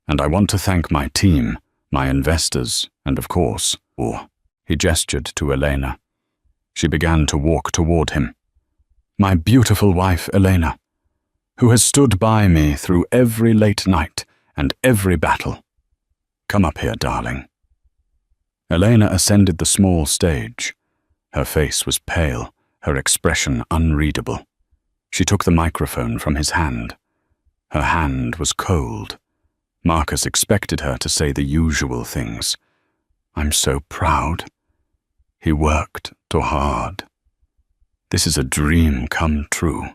And I want to thank my team, my investors, and of course, "Oh," he gestured to Elena. She began to walk toward him. "My beautiful wife, Elena, who has stood by me through every late night and every battle. Come up here, darling." Elena ascended the small stage. Her face was pale, her expression unreadable. She took the microphone from his hand. Her hand was cold. Marcus expected her to say the usual things. "I'm so proud. He worked too hard. This is a dream come true."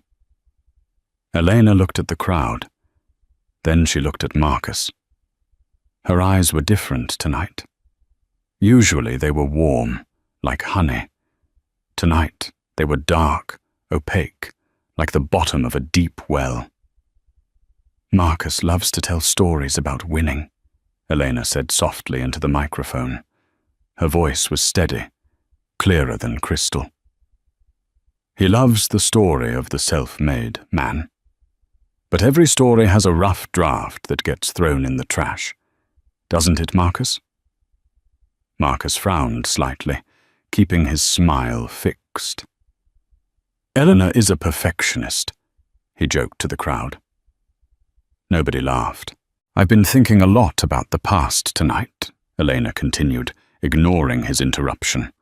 Elena looked at the crowd. Then she looked at Marcus. Her eyes were different tonight. Usually they were warm, like honey. Tonight they were dark, opaque, like the bottom of a deep well. "Marcus loves to tell stories about winning," Elena said softly into the microphone. Her voice was steady, clearer than crystal. "He loves the story of the self-made man. But every story has a rough draft that gets thrown in the trash. Doesn't it, Marcus?" Marcus frowned slightly, keeping his smile fixed. "Eleanor is a perfectionist," he joked to the crowd. Nobody laughed. "I've been thinking a lot about the past tonight," Elena continued, ignoring his interruption.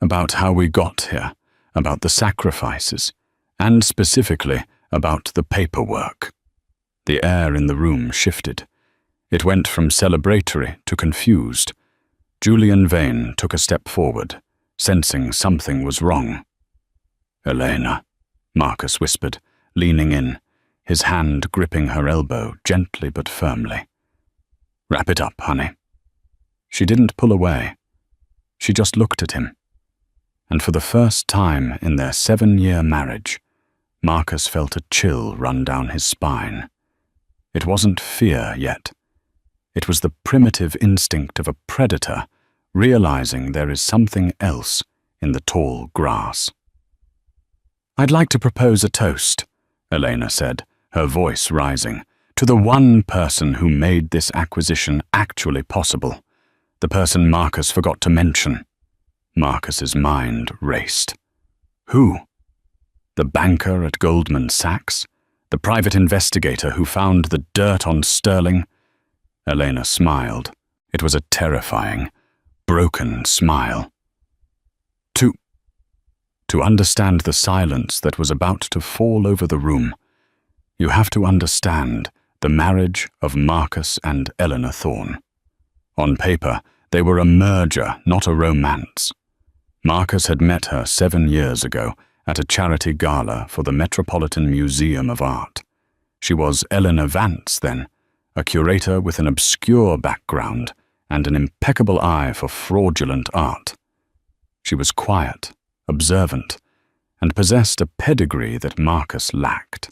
"About how we got here, about the sacrifices, and specifically about the paperwork." The air in the room shifted. It went from celebratory to confused. Julian Vane took a step forward, sensing something was wrong. "Elena," Marcus whispered, leaning in, his hand gripping her elbow gently but firmly. "Wrap it up, honey." She didn't pull away. She just looked at him. And for the first time in their 7-year marriage, Marcus felt a chill run down his spine. It wasn't fear yet. It was the primitive instinct of a predator realizing there is something else in the tall grass. "I'd like to propose a toast," Elena said, her voice rising, "to the one person who made this acquisition actually possible, the person Marcus forgot to mention." Marcus's mind raced. Who? The banker at Goldman Sachs? The private investigator who found the dirt on Sterling? Elena smiled. It was a terrifying, broken smile. To understand the silence that was about to fall over the room, you have to understand the marriage of Marcus and Eleanor Thorne. On paper, they were a merger, not a romance. Marcus had met her 7 years ago at a charity gala for the Metropolitan Museum of Art. She was Eleanor Vance then, a curator with an obscure background and an impeccable eye for fraudulent art. She was quiet, observant, and possessed a pedigree that Marcus lacked.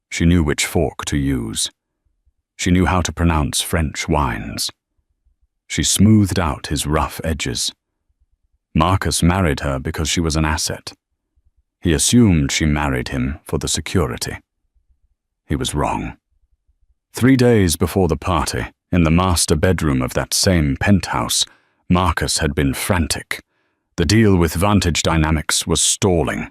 She knew which fork to use. She knew how to pronounce French wines. She smoothed out his rough edges. Marcus married her because she was an asset. He assumed she married him for the security. He was wrong. 3 days before the party, in the master bedroom of that same penthouse, Marcus had been frantic. The deal with Vantage Dynamics was stalling.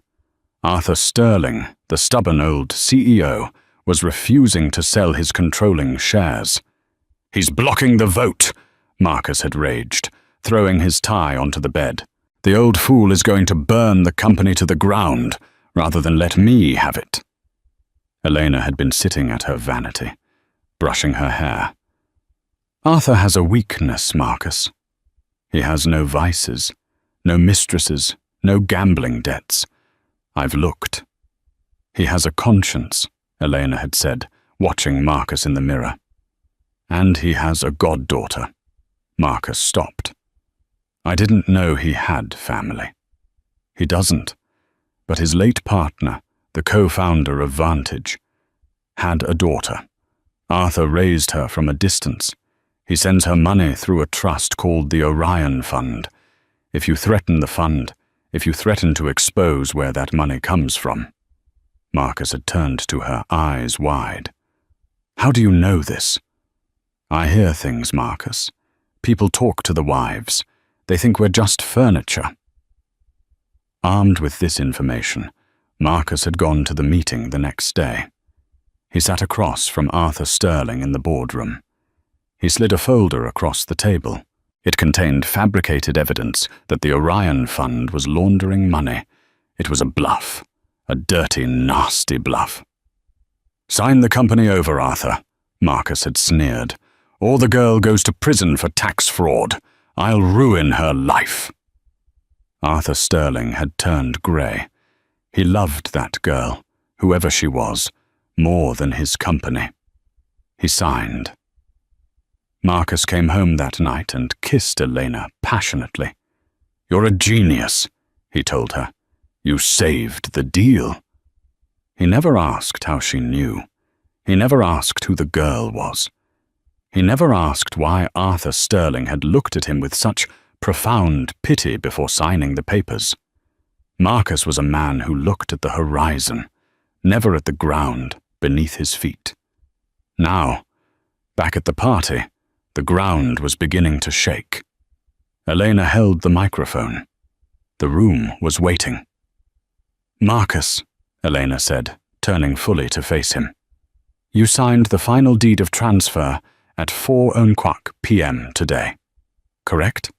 Arthur Sterling, the stubborn old CEO, was refusing to sell his controlling shares. "He's blocking the vote," Marcus had raged, throwing his tie onto the bed. "The old fool is going to burn the company to the ground, rather than let me have it." Elena had been sitting at her vanity, brushing her hair. "Arthur has a weakness, Marcus. He has no vices, no mistresses, no gambling debts. I've looked. He has a conscience," Elena had said, watching Marcus in the mirror. "And he has a goddaughter." Marcus stopped. "I didn't know he had family." He doesn't, but his late partner, the co-founder of Vantage, had a daughter. Arthur raised her from a distance. He sends her money through a trust called the Orion Fund. If you threaten the fund, if you threaten to expose where that money comes from. Marcus had turned to her, eyes wide. "How do you know this?" "I hear things, Marcus. People talk to the wives. They think we're just furniture." Armed with this information, Marcus had gone to the meeting the next day. He sat across from Arthur Sterling in the boardroom. He slid a folder across the table. It contained fabricated evidence that the Orion Fund was laundering money. It was a bluff, a dirty, nasty bluff. "Sign the company over, Arthur," Marcus had sneered, "or the girl goes to prison for tax fraud. I'll ruin her life." Arthur Sterling had turned grey. He loved that girl, whoever she was, more than his company. He signed. Marcus came home that night and kissed Elena passionately. "You're a genius," he told her. "You saved the deal." He never asked how she knew. He never asked who the girl was. He never asked why Arthur Sterling had looked at him with such profound pity before signing the papers. Marcus was a man who looked at the horizon, never at the ground beneath his feet. Now, back at the party, the ground was beginning to shake. Elena held the microphone. The room was waiting. "Marcus," Elena said, turning fully to face him, "you signed the final deed of transfer at 4:00 p.m. today, correct?"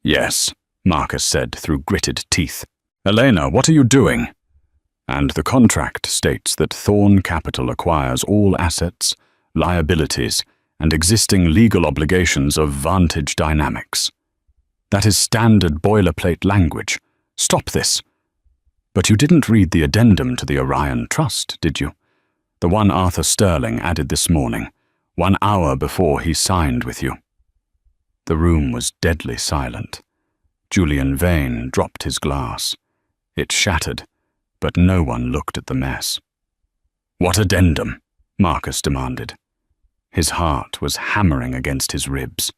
"Yes," Marcus said through gritted teeth. "Elena, what are you doing?" "And the contract states that Thorn Capital acquires all assets, liabilities, and existing legal obligations of Vantage Dynamics. That is standard boilerplate language. Stop this." "But you didn't read the addendum to the Orion Trust, did you? The one Arthur Sterling added this morning, 1 hour before he signed with you." The room was deadly silent. Julian Vane dropped his glass. It shattered, but no one looked at the mess. "What addendum?" Marcus demanded. His heart was hammering against his ribs.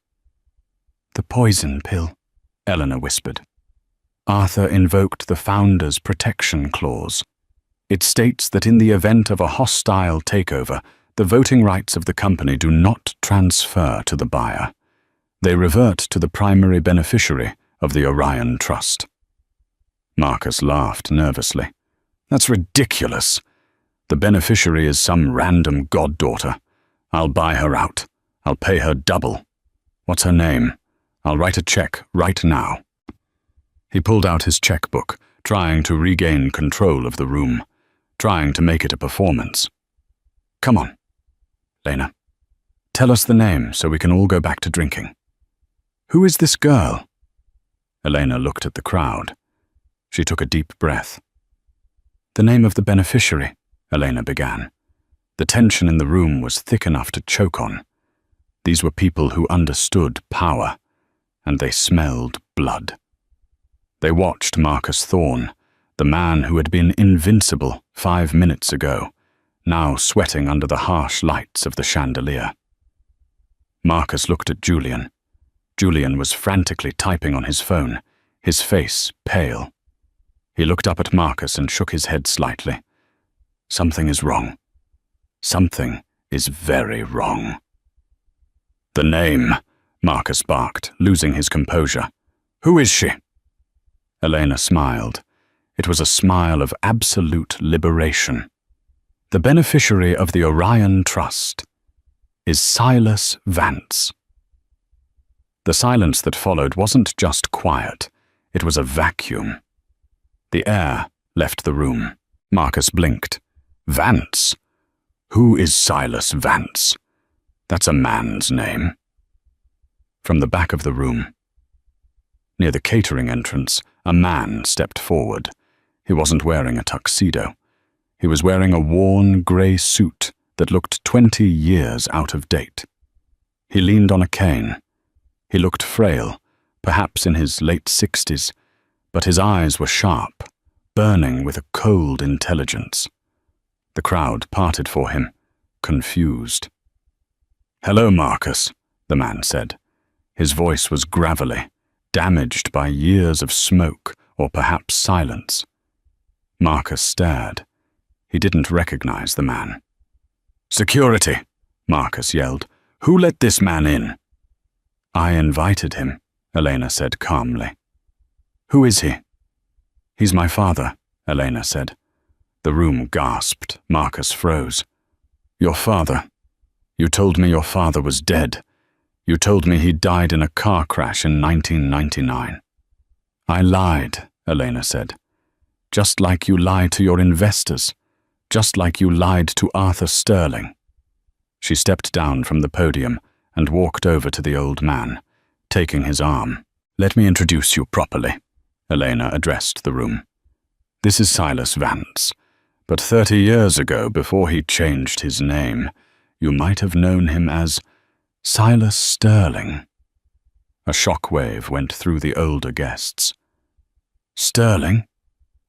"The poison pill," Eleanor whispered. "Arthur invoked the Founder's Protection Clause. It states that in the event of a hostile takeover, the voting rights of the company do not transfer to the buyer. They revert to the primary beneficiary of the Orion Trust." Marcus laughed nervously. "That's ridiculous. The beneficiary is some random goddaughter. I'll buy her out. I'll pay her double. What's her name? I'll write a check right now." He pulled out his checkbook, trying to regain control of the room, trying to make it a performance. "Come on, Lena. Tell us the name so we can all go back to drinking. Who is this girl?" Elena looked at the crowd. She took a deep breath. "The name of the beneficiary," Elena began. The tension in the room was thick enough to choke on. These were people who understood power, and they smelled blood. They watched Marcus Thorn, the man who had been invincible 5 minutes ago, now sweating under the harsh lights of the chandelier. Marcus looked at Julian. Julian was frantically typing on his phone, his face pale. He looked up at Marcus and shook his head slightly. Something is wrong. Something is very wrong. "The name," Marcus barked, losing his composure. "Who is she?" Elena smiled. It was a smile of absolute liberation. "The beneficiary of the Orion Trust is Silas Vance." The silence that followed wasn't just quiet, it was a vacuum. The air left the room. Marcus blinked. "Vance? Who is Silas Vance? That's a man's name." From the back of the room, near the catering entrance, a man stepped forward. He wasn't wearing a tuxedo. He was wearing a worn grey suit that looked 20 years out of date. He leaned on a cane. He looked frail, perhaps in his late 60s, but his eyes were sharp, burning with a cold intelligence. The crowd parted for him, confused. "Hello, Marcus," the man said. His voice was gravelly, damaged by years of smoke or perhaps silence. Marcus stared. He didn't recognize the man. "Security!" Marcus yelled. "Who let this man in?" "I invited him," Elena said calmly. Who is he? He's my father, Elena said. The room gasped. Marcus froze. Your father? You told me your father was dead. You told me he died in a car crash in 1999. I lied, Elena said. Just like you lied to your investors. Just like you lied to Arthur Sterling. She stepped down from the podium and walked over to the old man, taking his arm. Let me introduce you properly, Elena addressed the room. This is Silas Vance, but 30 years ago, before he changed his name, you might have known him as Silas Sterling. A shockwave went through the older guests. Sterling?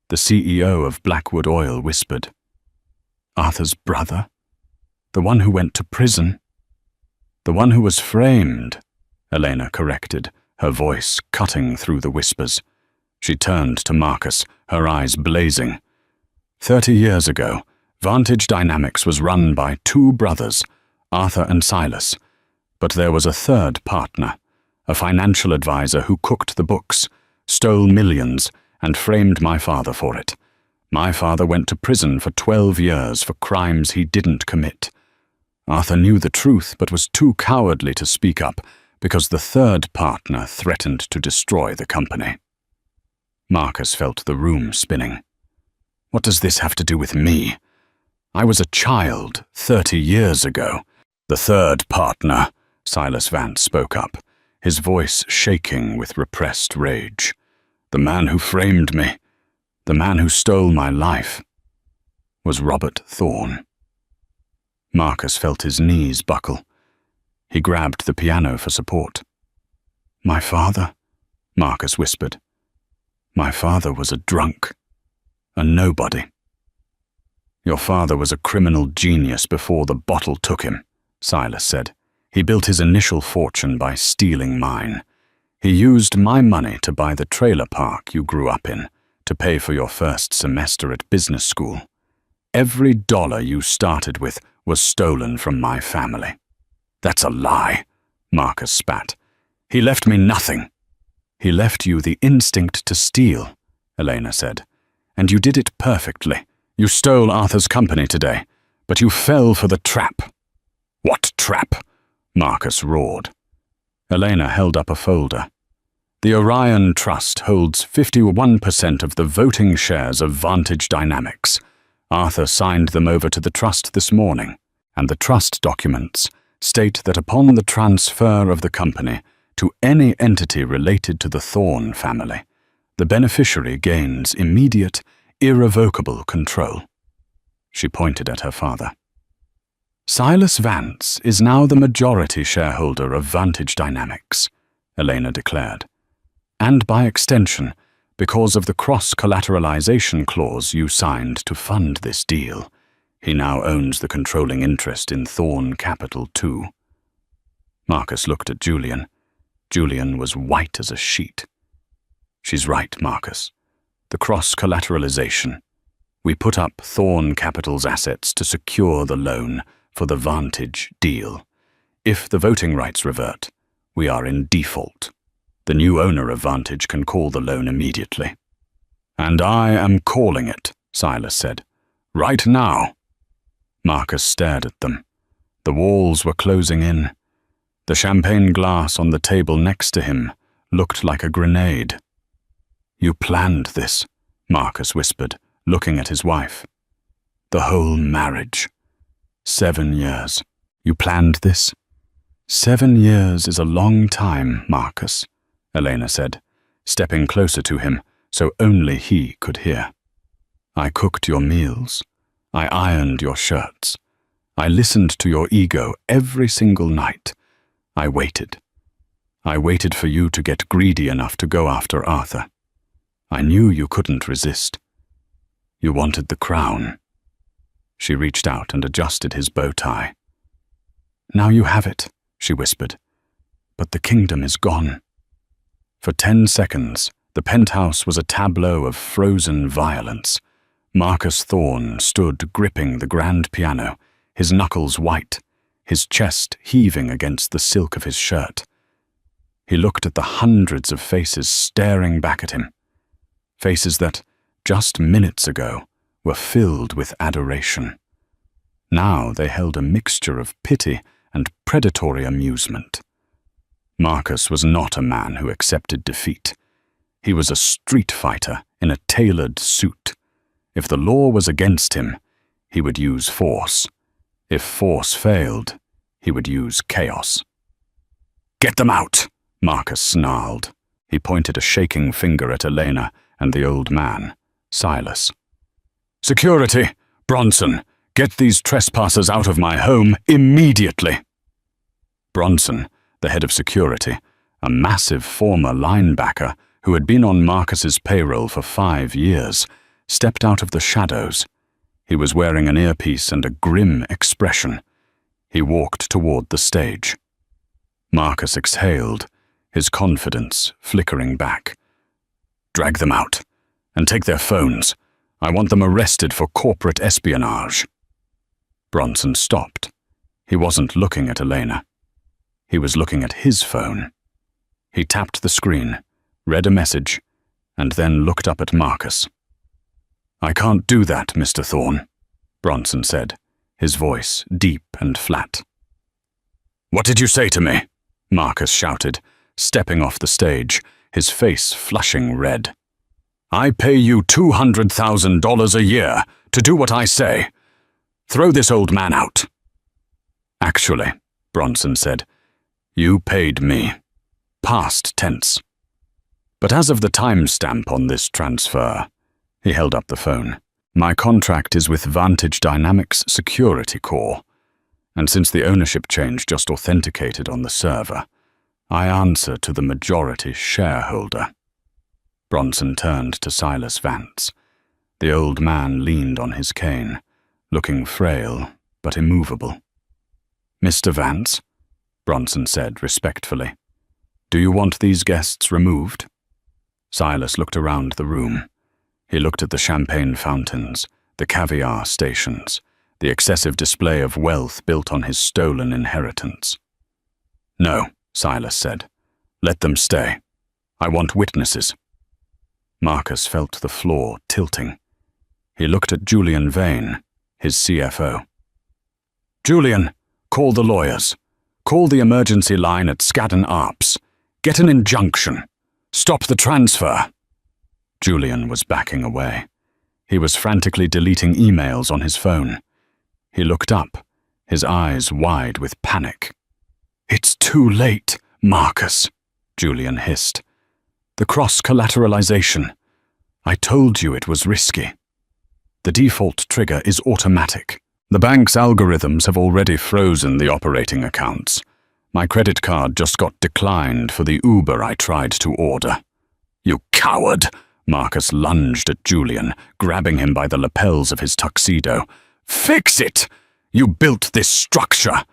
The CEO of Blackwood Oil whispered. Arthur's brother? The one who went to prison? The one who was framed, Elena corrected, her voice cutting through the whispers. She turned to Marcus, her eyes blazing. 30 years ago, Vantage Dynamics was run by two brothers, Arthur and Silas, but there was a third partner, a financial advisor who cooked the books, stole millions, and framed my father for it. My father went to prison for 12 years for crimes he didn't commit. Arthur knew the truth but was too cowardly to speak up because the third partner threatened to destroy the company. Marcus felt the room spinning. What does this have to do with me? I was a child 30 years ago. The third partner, Silas Vance spoke up, his voice shaking with repressed rage. The man who framed me, the man who stole my life, was Robert Thorne. Marcus felt his knees buckle. He grabbed the piano for support. My father, Marcus whispered. My father was a drunk, a nobody. Your father was a criminal genius before the bottle took him, Silas said. He built his initial fortune by stealing mine. He used my money to buy the trailer park you grew up in, to pay for your first semester at business school. Every dollar you started with was stolen from my family. That's a lie, Marcus spat. He left me nothing. He left you the instinct to steal, Elena said. And you did it perfectly. You stole Arthur's company today, but you fell for the trap. What trap? Marcus roared. Elena held up a folder. The Orion Trust holds 51% of the voting shares of Vantage Dynamics. Arthur signed them over to the trust this morning, and the trust documents state that upon the transfer of the company to any entity related to the Thorne family, the beneficiary gains immediate, irrevocable control. She pointed at her father. Silas Vance is now the majority shareholder of Vantage Dynamics, Elena declared. And by extension, because of the cross-collateralization clause you signed to fund this deal, he now owns the controlling interest in Thorne Capital too. Marcus looked at Julian. Julian was white as a sheet. She's right, Marcus. The cross-collateralization. We put up Thorne Capital's assets to secure the loan for the Vantage deal. If the voting rights revert, we are in default. The new owner of Vantage can call the loan immediately. And I am calling it, Silas said. Right now. Marcus stared at them. The walls were closing in. The champagne glass on the table next to him looked like a grenade. You planned this, Marcus whispered, looking at his wife. The whole marriage. 7 years. You planned this? 7 years is a long time, Marcus, Elena said, stepping closer to him so only he could hear. I cooked your meals. I ironed your shirts. I listened to your ego every single night. I waited. I waited for you to get greedy enough to go after Arthur. I knew you couldn't resist. You wanted the crown. She reached out and adjusted his bow tie. Now you have it, she whispered, but the kingdom is gone. For 10 seconds, the penthouse was a tableau of frozen violence. Marcus Thorne stood gripping the grand piano, his knuckles white, his chest heaving against the silk of his shirt. He looked at the hundreds of faces staring back at him. Faces that, just minutes ago, were filled with adoration. Now they held a mixture of pity and predatory amusement. Marcus was not a man who accepted defeat. He was a street fighter in a tailored suit. If the law was against him, he would use force. If force failed, he would use chaos. "Get them out!" Marcus snarled. He pointed a shaking finger at Elena and the old man, Silas. "Security! Bronson! Get these trespassers out of my home immediately!" Bronson, the head of security, a massive former linebacker who had been on Marcus's payroll for 5 years, stepped out of the shadows. He was wearing an earpiece and a grim expression. He walked toward the stage. Marcus exhaled, his confidence flickering back. "Drag them out, and take their phones. I want them arrested for corporate espionage." Bronson stopped. He wasn't looking at Elena. He was looking at his phone. He tapped the screen, read a message, and then looked up at Marcus. "I can't do that, Mr. Thorne," Bronson said, his voice deep and flat. "What did you say to me?" Marcus shouted, stepping off the stage, his face flushing red. "I pay you $200,000 a year to do what I say. Throw this old man out." "Actually," Bronson said, "you paid me. Past tense. But as of the timestamp on this transfer," he held up the phone, "my contract is with Vantage Dynamics Security Corps, and since the ownership change just authenticated on the server, I answer to the majority shareholder." Bronson turned to Silas Vance. The old man leaned on his cane, looking frail but immovable. "Mr. Vance," Bronson said respectfully, "do you want these guests removed?" Silas looked around the room. He looked at the champagne fountains, the caviar stations, the excessive display of wealth built on his stolen inheritance. "No," Silas said. "Let them stay. I want witnesses." Marcus felt the floor tilting. He looked at Julian Vane, his CFO. "Julian, call the lawyers. Call the emergency line at Skadden Arps. Get an injunction. Stop the transfer." Julian was backing away. He was frantically deleting emails on his phone. He looked up, his eyes wide with panic. "It's too late, Marcus," Julian hissed. "The cross-collateralization. I told you it was risky. The default trigger is automatic. The bank's algorithms have already frozen the operating accounts. My credit card just got declined for the Uber I tried to order." "You coward!" Marcus lunged at Julian, grabbing him by the lapels of his tuxedo. "Fix it! You built this structure!"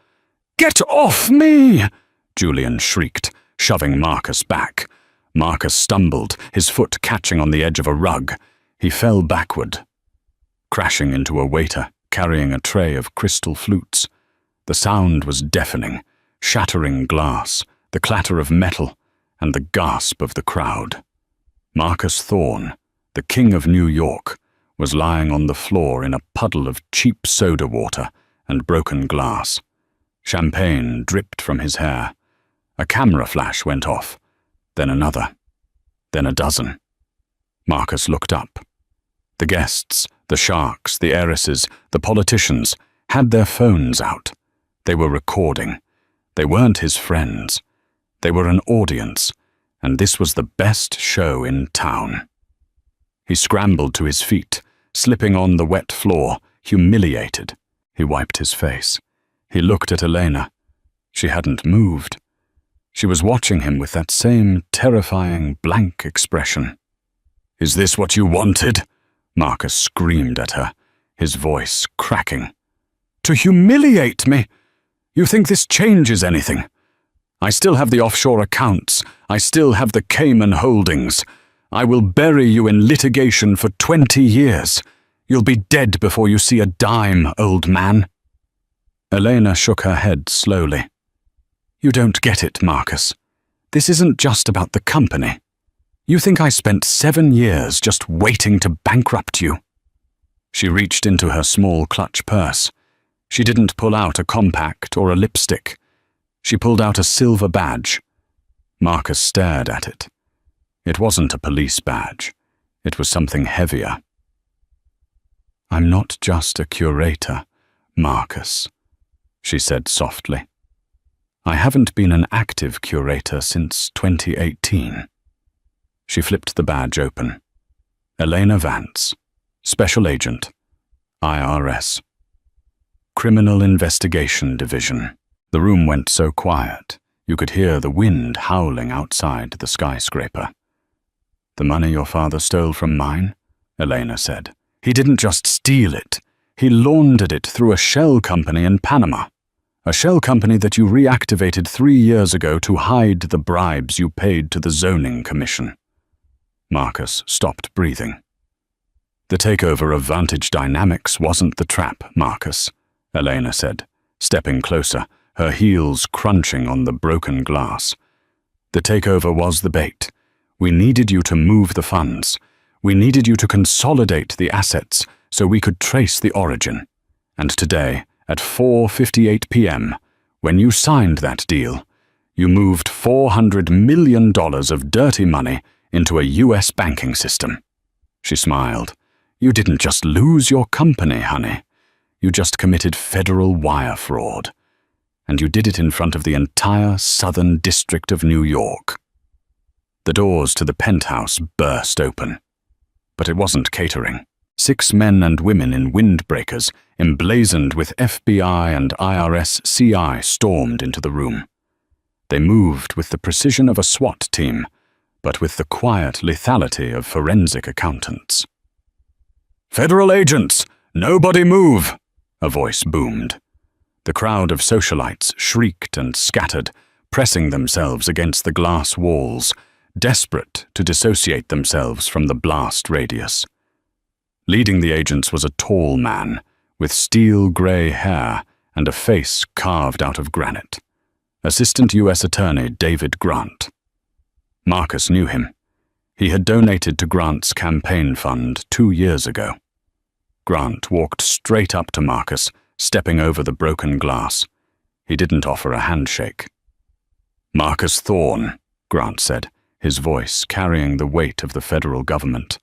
"Get off me!" Julian shrieked, shoving Marcus back. Marcus stumbled, his foot catching on the edge of a rug. He fell backward, crashing into a waiter carrying a tray of crystal flutes. The sound was deafening, shattering glass, the clatter of metal, and the gasp of the crowd. Marcus Thorne, the King of New York, was lying on the floor in a puddle of cheap soda water and broken glass. Champagne dripped from his hair. A camera flash went off, then another, then a dozen. Marcus looked up. The guests, the sharks, the heiresses, the politicians had their phones out. They were recording. They weren't his friends. They were an audience, and this was the best show in town. He scrambled to his feet, slipping on the wet floor, humiliated. He wiped his face. He looked at Elena. She hadn't moved. She was watching him with that same terrifying, blank expression. "Is this what you wanted?" Marcus screamed at her, his voice cracking. "To humiliate me? You think this changes anything? I still have the offshore accounts. I still have the Cayman holdings. I will bury you in litigation for 20 years. You'll be dead before you see a dime, old man." Elena shook her head slowly. "You don't get it, Marcus. This isn't just about the company. You think I spent 7 years just waiting to bankrupt you?" She reached into her small clutch purse. She didn't pull out a compact or a lipstick. She pulled out a silver badge. Marcus stared at it. It wasn't a police badge. It was something heavier. "I'm not just a curator, Marcus," she said softly. "I haven't been an active curator since 2018. She flipped the badge open. Elena Vance, Special Agent, IRS. Criminal Investigation Division. The room went so quiet, you could hear the wind howling outside the skyscraper. "The money your father stole from mine?" Elena said. "He didn't just steal it. He laundered it through a shell company in Panama. A shell company that you reactivated 3 years ago to hide the bribes you paid to the zoning commission." Marcus stopped breathing. "The takeover of Vantage Dynamics wasn't the trap, Marcus," Elena said, stepping closer, her heels crunching on the broken glass. "The takeover was the bait. We needed you to move the funds. We needed you to consolidate the assets so we could trace the origin. And today, at 4:58 p.m., when you signed that deal, you moved $400 million of dirty money into a U.S. banking system." She smiled. "You didn't just lose your company, honey. You just committed federal wire fraud. And you did it in front of the entire Southern District of New York." The doors to the penthouse burst open. But it wasn't catering. 6 men and women in windbreakers, emblazoned with FBI and IRS CI, stormed into the room. They moved with the precision of a SWAT team, but with the quiet lethality of forensic accountants. "Federal agents, nobody move!" a voice boomed. The crowd of socialites shrieked and scattered, pressing themselves against the glass walls, desperate to dissociate themselves from the blast radius. Leading the agents was a tall man, with steel-grey hair and a face carved out of granite. Assistant U.S. Attorney David Grant. Marcus knew him. He had donated to Grant's campaign fund 2 years ago. Grant walked straight up to Marcus, stepping over the broken glass. He didn't offer a handshake. "Marcus Thorne," Grant said, his voice carrying the weight of the federal government.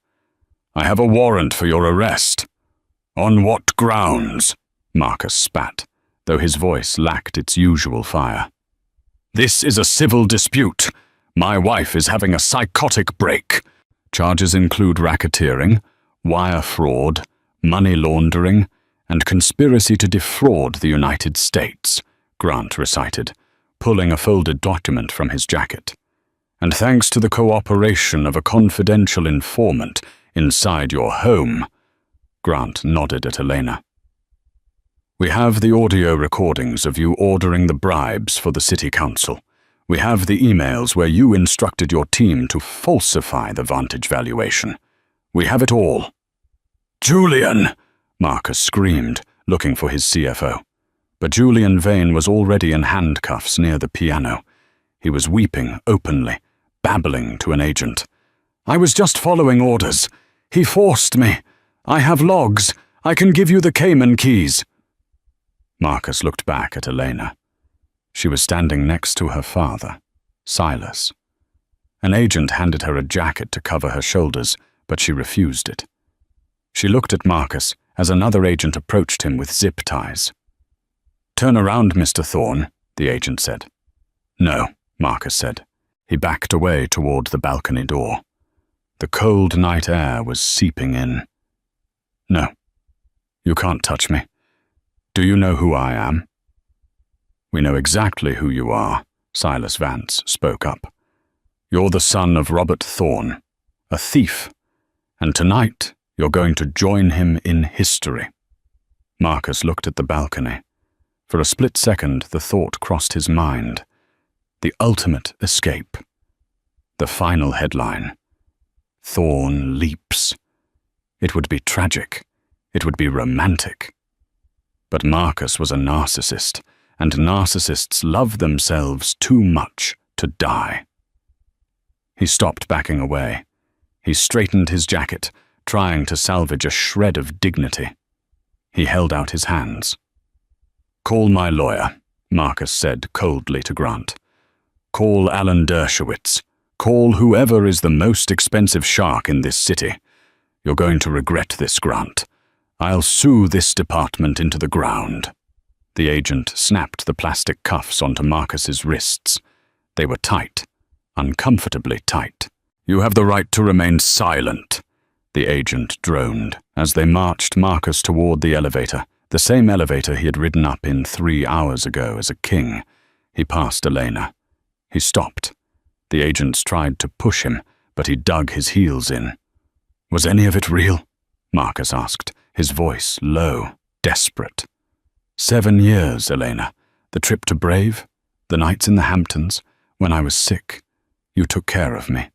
"I have a warrant for your arrest." "On what grounds?" Marcus spat, though his voice lacked its usual fire. "This is a civil dispute. My wife is having a psychotic break. Charges include racketeering, wire fraud, money laundering, and conspiracy to defraud the United States," Grant recited, pulling a folded document from his jacket. "And thanks to the cooperation of a confidential informant inside your home," Grant nodded at Elena. "We have the audio recordings of you ordering the bribes for the city council. We have the emails where you instructed your team to falsify the Vantage valuation. We have it all." "Julian!" Marcus screamed, looking for his CFO. But Julian Vane was already in handcuffs near the piano. He was weeping openly, babbling to an agent. "I was just following orders. He forced me. I have logs. I can give you the Cayman keys." Marcus looked back at Elena. She was standing next to her father, Silas. An agent handed her a jacket to cover her shoulders, but she refused it. She looked at Marcus as another agent approached him with zip ties. "Turn around, Mr. Thorne," the agent said. "No," Marcus said. He backed away toward the balcony door. The cold night air was seeping in. "No, you can't touch me. Do you know who I am?" "We know exactly who you are," Silas Vance spoke up. "You're the son of Robert Thorne, a thief, and tonight you're going to join him in history." Marcus looked at the balcony. For a split second, the thought crossed his mind. The ultimate escape. The final headline. Thorne leaps. It would be tragic. It would be romantic. But Marcus was a narcissist, and narcissists love themselves too much to die. He stopped backing away. He straightened his jacket, trying to salvage a shred of dignity. He held out his hands. "Call my lawyer," Marcus said coldly to Grant. "Call Alan Dershowitz. Call whoever is the most expensive shark in this city. You're going to regret this, Grant. I'll sue this department into the ground." The agent snapped the plastic cuffs onto Marcus's wrists. They were tight, uncomfortably tight. "You have the right to remain silent," the agent droned as they marched Marcus toward the elevator, the same elevator he had ridden up in 3 hours ago as a king. He passed Elena. He stopped. The agents tried to push him, but he dug his heels in. "Was any of it real?" Marcus asked, his voice low, desperate. 7 years, Elena. The trip to Brave, the nights in the Hamptons, when I was sick. You took care of me.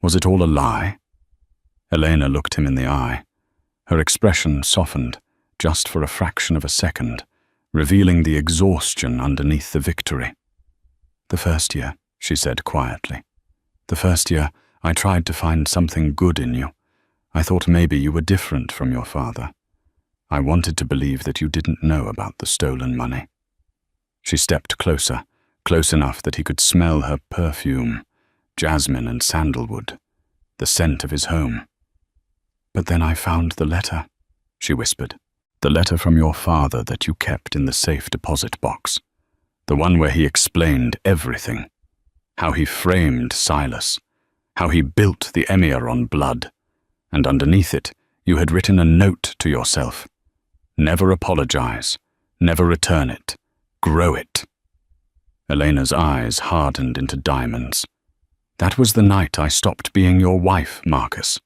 Was it all a lie?" Elena looked him in the eye. Her expression softened, just for a fraction of a second, revealing the exhaustion underneath the victory. "The first year," she said quietly. "The first year, I tried to find something good in you. I thought maybe you were different from your father. I wanted to believe that you didn't know about the stolen money." She stepped closer, close enough that he could smell her perfume, jasmine and sandalwood, the scent of his home. "But then I found the letter," she whispered. "The letter from your father that you kept in the safe deposit box. The one where he explained everything. How he framed Silas. How he built the emir on blood. And underneath it, you had written a note to yourself. Never apologize. Never return it. Grow it." Elena's eyes hardened into diamonds. "That was the night I stopped being your wife, Marcus,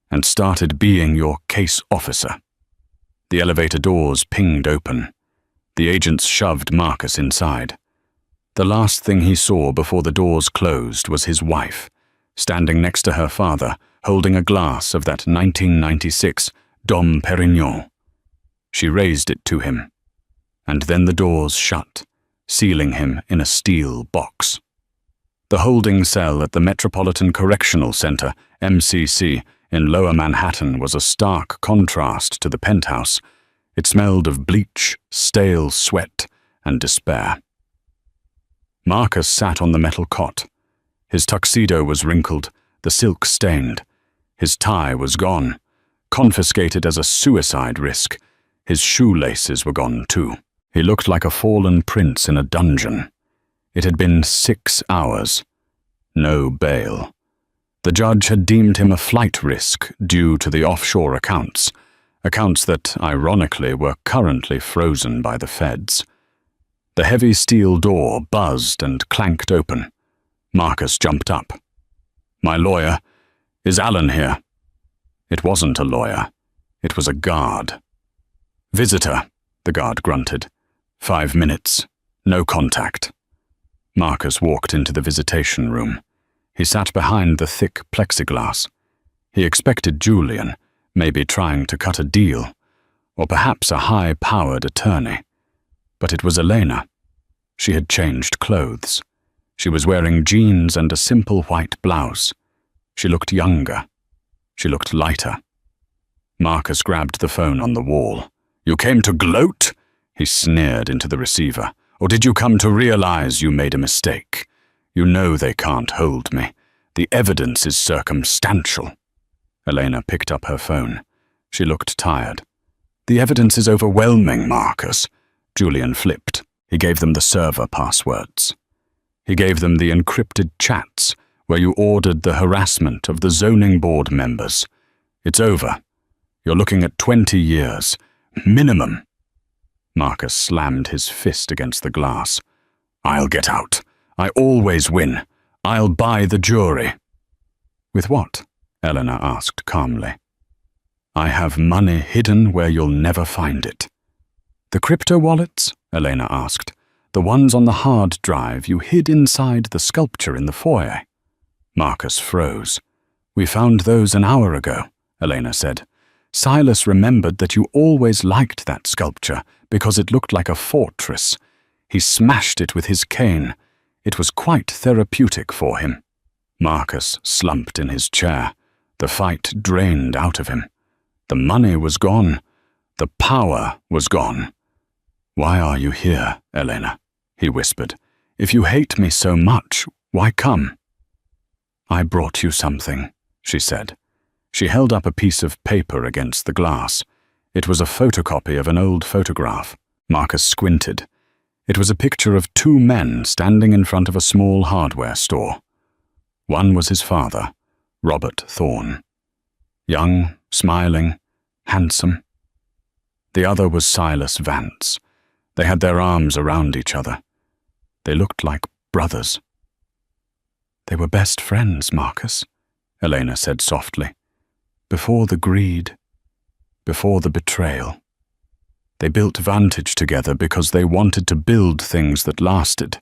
and started being your case officer." The elevator doors pinged open. The agents shoved Marcus inside. The last thing he saw before the doors closed was his wife, standing next to her father, holding a glass of that 1996 Dom Perignon. She raised it to him, and then the doors shut, sealing him in a steel box. The holding cell at the Metropolitan Correctional Center, MCC, in Lower Manhattan was a stark contrast to the penthouse. It smelled of bleach, stale sweat, and despair. Marcus sat on the metal cot. His tuxedo was wrinkled, the silk stained. His tie was gone, confiscated as a suicide risk. His shoelaces were gone too. He looked like a fallen prince in a dungeon. It had been 6 hours. No bail. The judge had deemed him a flight risk due to the offshore accounts that, ironically, were currently frozen by the feds. The heavy steel door buzzed and clanked open. Marcus jumped up. "My lawyer, is Alan here?" It wasn't a lawyer. It was a guard. "Visitor," the guard grunted. 5 minutes. No contact." Marcus walked into the visitation room. He sat behind the thick plexiglass. He expected Julian, maybe trying to cut a deal, or perhaps a high-powered attorney. But it was Elena. She had changed clothes. She was wearing jeans and a simple white blouse. She looked younger. She looked lighter. Marcus grabbed the phone on the wall. "You came to gloat?" he sneered into the receiver. "Or did you come to realize you made a mistake? You know they can't hold me. The evidence is circumstantial." Elena picked up her phone. She looked tired. "The evidence is overwhelming, Marcus." Julian flipped. He gave them the server passwords. He gave them the encrypted chats where you ordered the harassment of the zoning board members. "It's over. You're looking at 20 years. Minimum." Marcus slammed his fist against the glass. "I'll get out. I always win. I'll buy the jury." "With what?" Eleanor asked calmly. "I have money hidden where you'll never find it." "The crypto wallets?" Elena asked. "The ones on the hard drive you hid inside the sculpture in the foyer?" Marcus froze. "We found those an hour ago," Elena said. "Silas remembered that you always liked that sculpture because it looked like a fortress. He smashed it with his cane. It was quite therapeutic for him." Marcus slumped in his chair, the fight drained out of him. The money was gone. The power was gone. "Why are you here, Elena?" he whispered. "If you hate me so much, why come?" "I brought you something," she said. She held up a piece of paper against the glass. It was a photocopy of an old photograph. Marcus squinted. It was a picture of two men standing in front of a small hardware store. One was his father, Robert Thorne. Young, smiling, handsome. The other was Silas Vance. They had their arms around each other. They looked like brothers. "They were best friends, Marcus," Elena said softly. "Before the greed, before the betrayal. They built Vantage together because they wanted to build things that lasted.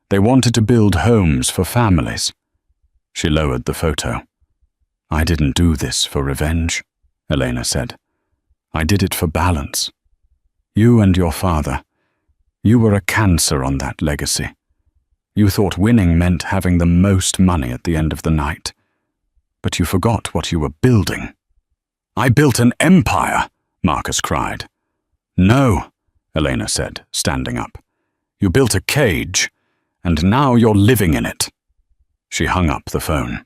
They wanted to build homes for families." She lowered the photo. "I didn't do this for revenge," Elena said. "I did it for balance. You and your father, you were a cancer on that legacy. You thought winning meant having the most money at the end of the night. But you forgot what you were building." "I built an empire," Marcus cried. "No," Elena said, standing up. "You built a cage, and now you're living in it." She hung up the phone.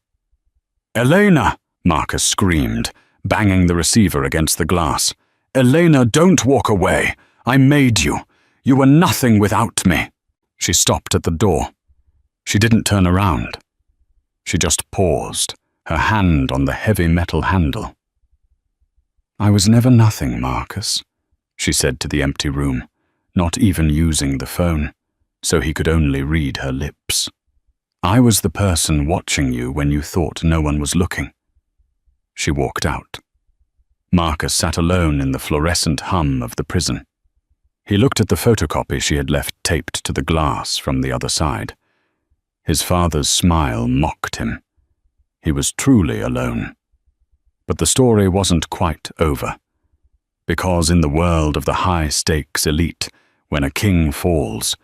"Elena!" Marcus screamed, banging the receiver against the glass. "Elena, don't walk away. I made you. You were nothing without me." She stopped at the door. She didn't turn around. She just paused, her hand on the heavy metal handle. "I was never nothing, Marcus," she said to the empty room, not even using the phone, so he could only read her lips. "I was the person watching you when you thought no one was looking." She walked out. Marcus sat alone in the fluorescent hum of the prison. He looked at the photocopy she had left taped to the glass from the other side. His father's smile mocked him. He was truly alone. But the story wasn't quite over. Because in the world of the high-stakes elite, when a king falls,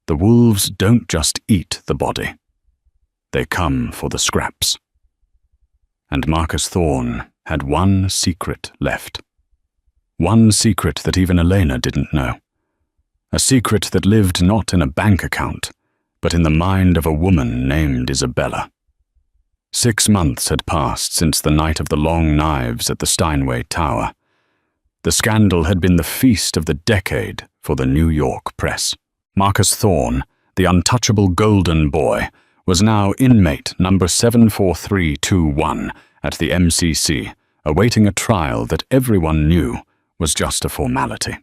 the wolves don't just eat the body. They come for the scraps. And Marcus Thorne had one secret left. One secret that even Elena didn't know. A secret that lived not in a bank account, but in the mind of a woman named Isabella. 6 months had passed since the night of the long knives at the Steinway Tower. The scandal had been the feast of the decade for the New York press. Marcus Thorne, the untouchable golden boy, was now inmate number 74321 at the MCC, awaiting a trial that everyone knew was just a formality.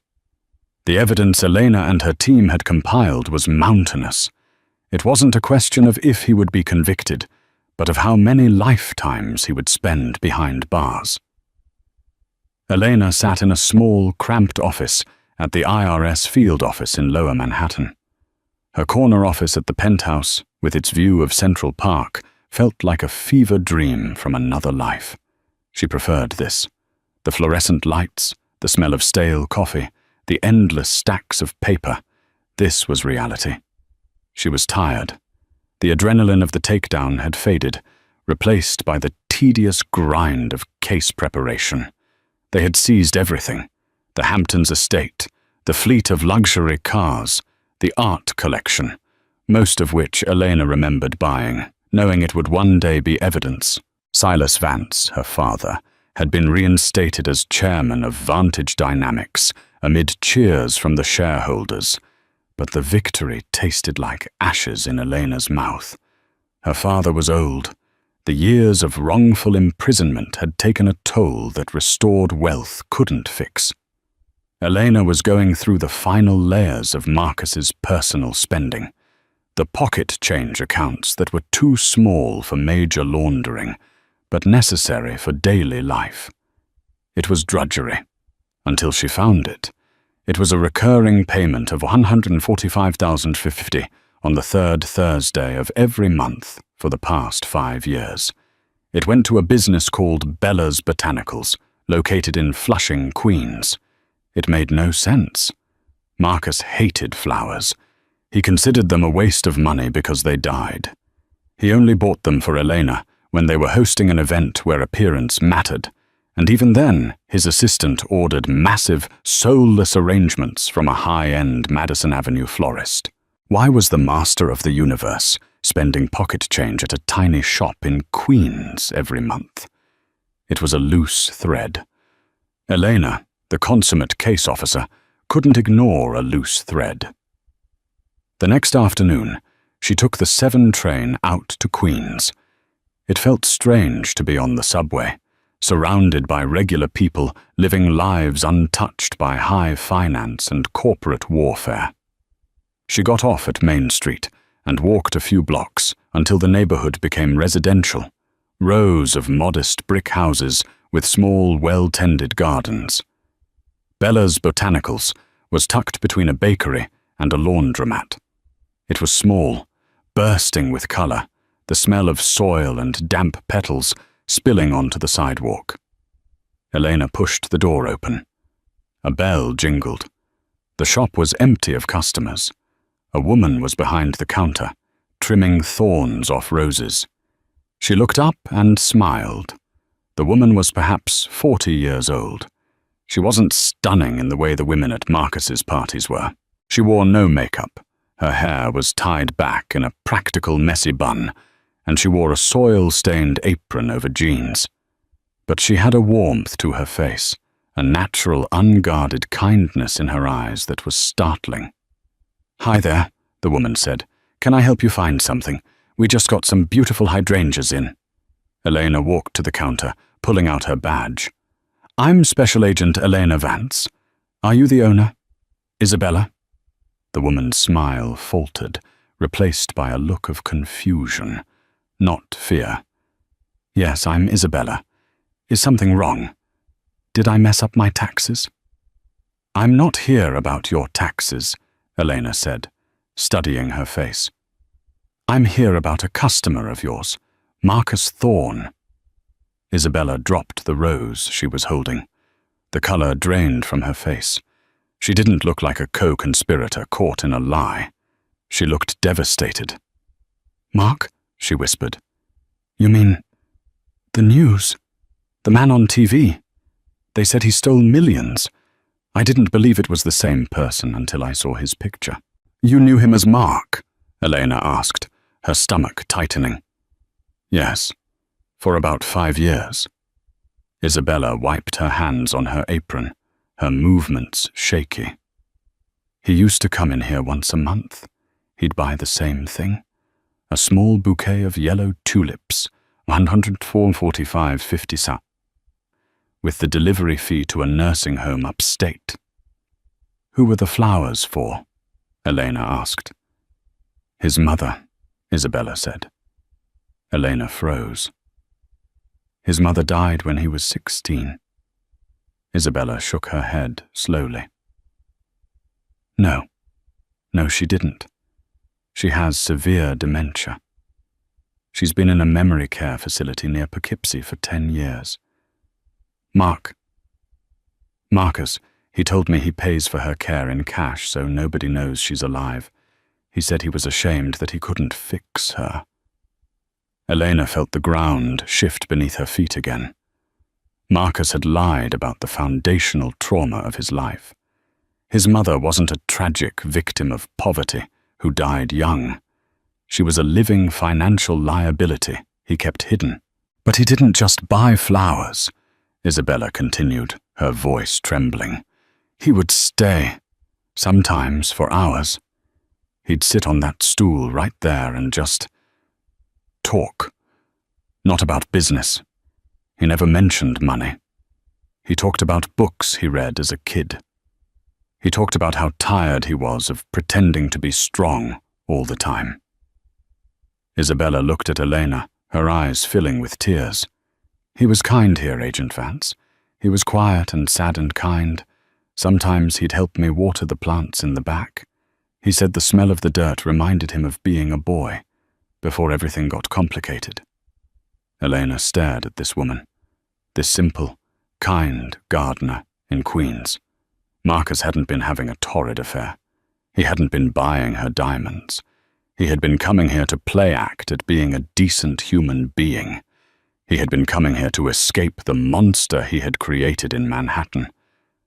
The evidence Elena and her team had compiled was mountainous. It wasn't a question of if he would be convicted, but of how many lifetimes he would spend behind bars. Elena sat in a small, cramped office at the IRS field office in Lower Manhattan. Her corner office at the penthouse, with its view of Central Park, felt like a fever dream from another life. She preferred this. The fluorescent lights, the smell of stale coffee, the endless stacks of paper. This was reality. She was tired. The adrenaline of the takedown had faded, replaced by the tedious grind of case preparation. They had seized everything: the Hamptons estate, the fleet of luxury cars, the art collection, most of which Elena remembered buying, knowing it would one day be evidence. Silas Vance, her father, had been reinstated as chairman of Vantage Dynamics amid cheers from the shareholders, but the victory tasted like ashes in Elena's mouth. Her father was old. The years of wrongful imprisonment had taken a toll that restored wealth couldn't fix. Elena was going through the final layers of Marcus's personal spending, the pocket change accounts that were too small for major laundering, but necessary for daily life. It was drudgery, until she found it. It was a recurring payment of $145,050 on the third Thursday of every month for the past 5 years. It went to a business called Bella's Botanicals, located in Flushing, Queens. It made no sense. Marcus hated flowers. He considered them a waste of money because they died. He only bought them for Elena when they were hosting an event where appearance mattered, and even then his assistant ordered massive, soulless arrangements from a high-end Madison Avenue florist. Why was the master of the universe spending pocket change at a tiny shop in Queens every month? It was a loose thread. Elena, the consummate case officer, couldn't ignore a loose thread. The next afternoon, she took the 7 train out to Queens. It felt strange to be on the subway, surrounded by regular people living lives untouched by high finance and corporate warfare. She got off at Main Street and walked a few blocks until the neighborhood became residential, rows of modest brick houses with small, well-tended gardens. Bella's Botanicals was tucked between a bakery and a laundromat. It was small, bursting with color, the smell of soil and damp petals spilling onto the sidewalk. Elena pushed the door open. A bell jingled. The shop was empty of customers. A woman was behind the counter, trimming thorns off roses. She looked up and smiled. The woman was perhaps 40 years old. She wasn't stunning in the way the women at Marcus's parties were. She wore no makeup. Her hair was tied back in a practical messy bun, and she wore a soil-stained apron over jeans. But she had a warmth to her face, a natural, unguarded kindness in her eyes that was startling. "Hi there," the woman said. "Can I help you find something? We just got some beautiful hydrangeas in." Elena walked to the counter, pulling out her badge. "I'm Special Agent Elena Vance. Are you the owner? Isabella?" The woman's smile faltered, replaced by a look of confusion, not fear. "Yes, I'm Isabella. Is something wrong? Did I mess up my taxes?" "I'm not here about your taxes," Elena said, studying her face. "I'm here about a customer of yours, Marcus Thorne." Isabella dropped the rose she was holding. The color drained from her face. She didn't look like a co-conspirator caught in a lie. She looked devastated. "Mark?" she whispered. "You mean the news? The man on TV? They said he stole millions. I didn't believe it was the same person until I saw his picture." "You knew him as Mark?" Elena asked, her stomach tightening. "Yes, for about 5 years." Isabella wiped her hands on her apron, her movements shaky. "He used to come in here once a month. He'd buy the same thing. A small bouquet of yellow tulips, 104.45 cents, with the delivery fee to a nursing home upstate." "Who were the flowers for?" Elena asked. "His mother," Isabella said. Elena froze. "His mother died when he was 16. Isabella shook her head slowly. No, she didn't. She has severe dementia. She's been in a memory care facility near Poughkeepsie for 10 years. Marcus, he told me he pays for her care in cash so nobody knows she's alive. He said he was ashamed that he couldn't fix her." Elena felt the ground shift beneath her feet again. Marcus had lied about the foundational trauma of his life. His mother wasn't a tragic victim of poverty who died young. She was a living financial liability he kept hidden. "But he didn't just buy flowers," Isabella continued, her voice trembling. "He would stay, sometimes for hours. He'd sit on that stool right there and just talk. Not about business. He never mentioned money. He talked about books he read as a kid. He talked about how tired he was of pretending to be strong all the time." Isabella looked at Elena, her eyes filling with tears. "He was kind here, Agent Vance. He was quiet and sad and kind. Sometimes he'd help me water the plants in the back. He said the smell of the dirt reminded him of being a boy, before everything got complicated." Elena stared at this woman, this simple, kind gardener in Queens. Marcus hadn't been having a torrid affair. He hadn't been buying her diamonds. He had been coming here to play act at being a decent human being. He had been coming here to escape the monster he had created in Manhattan,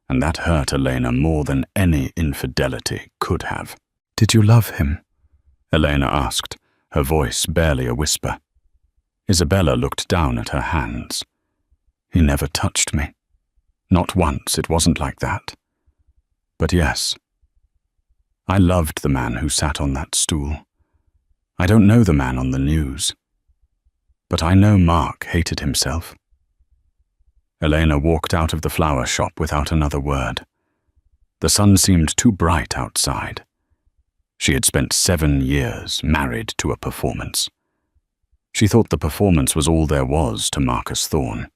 and that hurt Elena more than any infidelity could have. "Did you love him?" Elena asked, her voice barely a whisper. Isabella looked down at her hands. "He never touched me. Not once, it wasn't like that. But yes, I loved the man who sat on that stool. I don't know the man on the news, but I know Mark hated himself." Elena walked out of the flower shop without another word. The sun seemed too bright outside. She had spent 7 years married to a performance. She thought the performance was all there was to Marcus Thorne.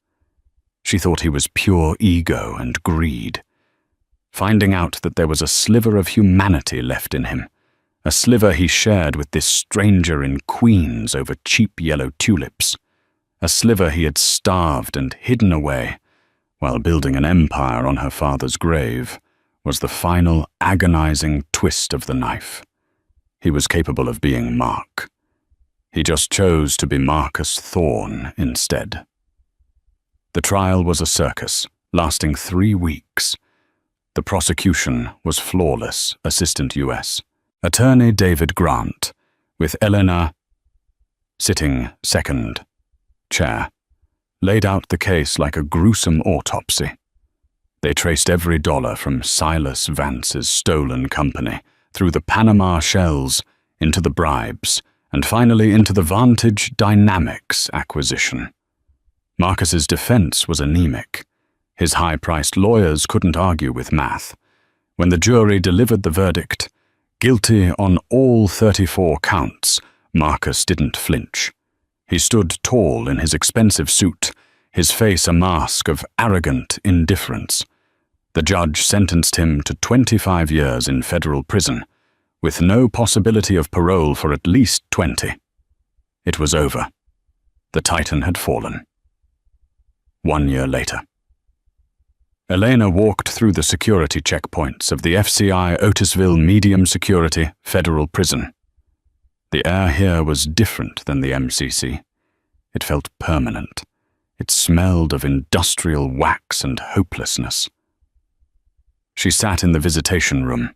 She thought he was pure ego and greed. Finding out that there was a sliver of humanity left in him, a sliver he shared with this stranger in Queens over cheap yellow tulips, a sliver he had starved and hidden away while building an empire on her father's grave, was the final agonizing twist of the knife. He was capable of being Mark. He just chose to be Marcus Thorne instead. The trial was a circus, lasting 3 weeks. The prosecution was flawless, Assistant U.S. Attorney David Grant, with Elena sitting second chair, laid out the case like a gruesome autopsy. They traced every dollar from Silas Vance's stolen company, through the Panama shells, into the bribes, and finally into the Vantage Dynamics acquisition. Marcus's defense was anemic. His high-priced lawyers couldn't argue with math. When the jury delivered the verdict, guilty on all 34 counts, Marcus didn't flinch. He stood tall in his expensive suit, his face a mask of arrogant indifference. The judge sentenced him to 25 years in federal prison, with no possibility of parole for at least 20. It was over. The Titan had fallen. 1 year later. Elena walked through the security checkpoints of the FCI Otisville Medium Security Federal Prison. The air here was different than the MCC. It felt permanent. It smelled of industrial wax and hopelessness. She sat in the visitation room.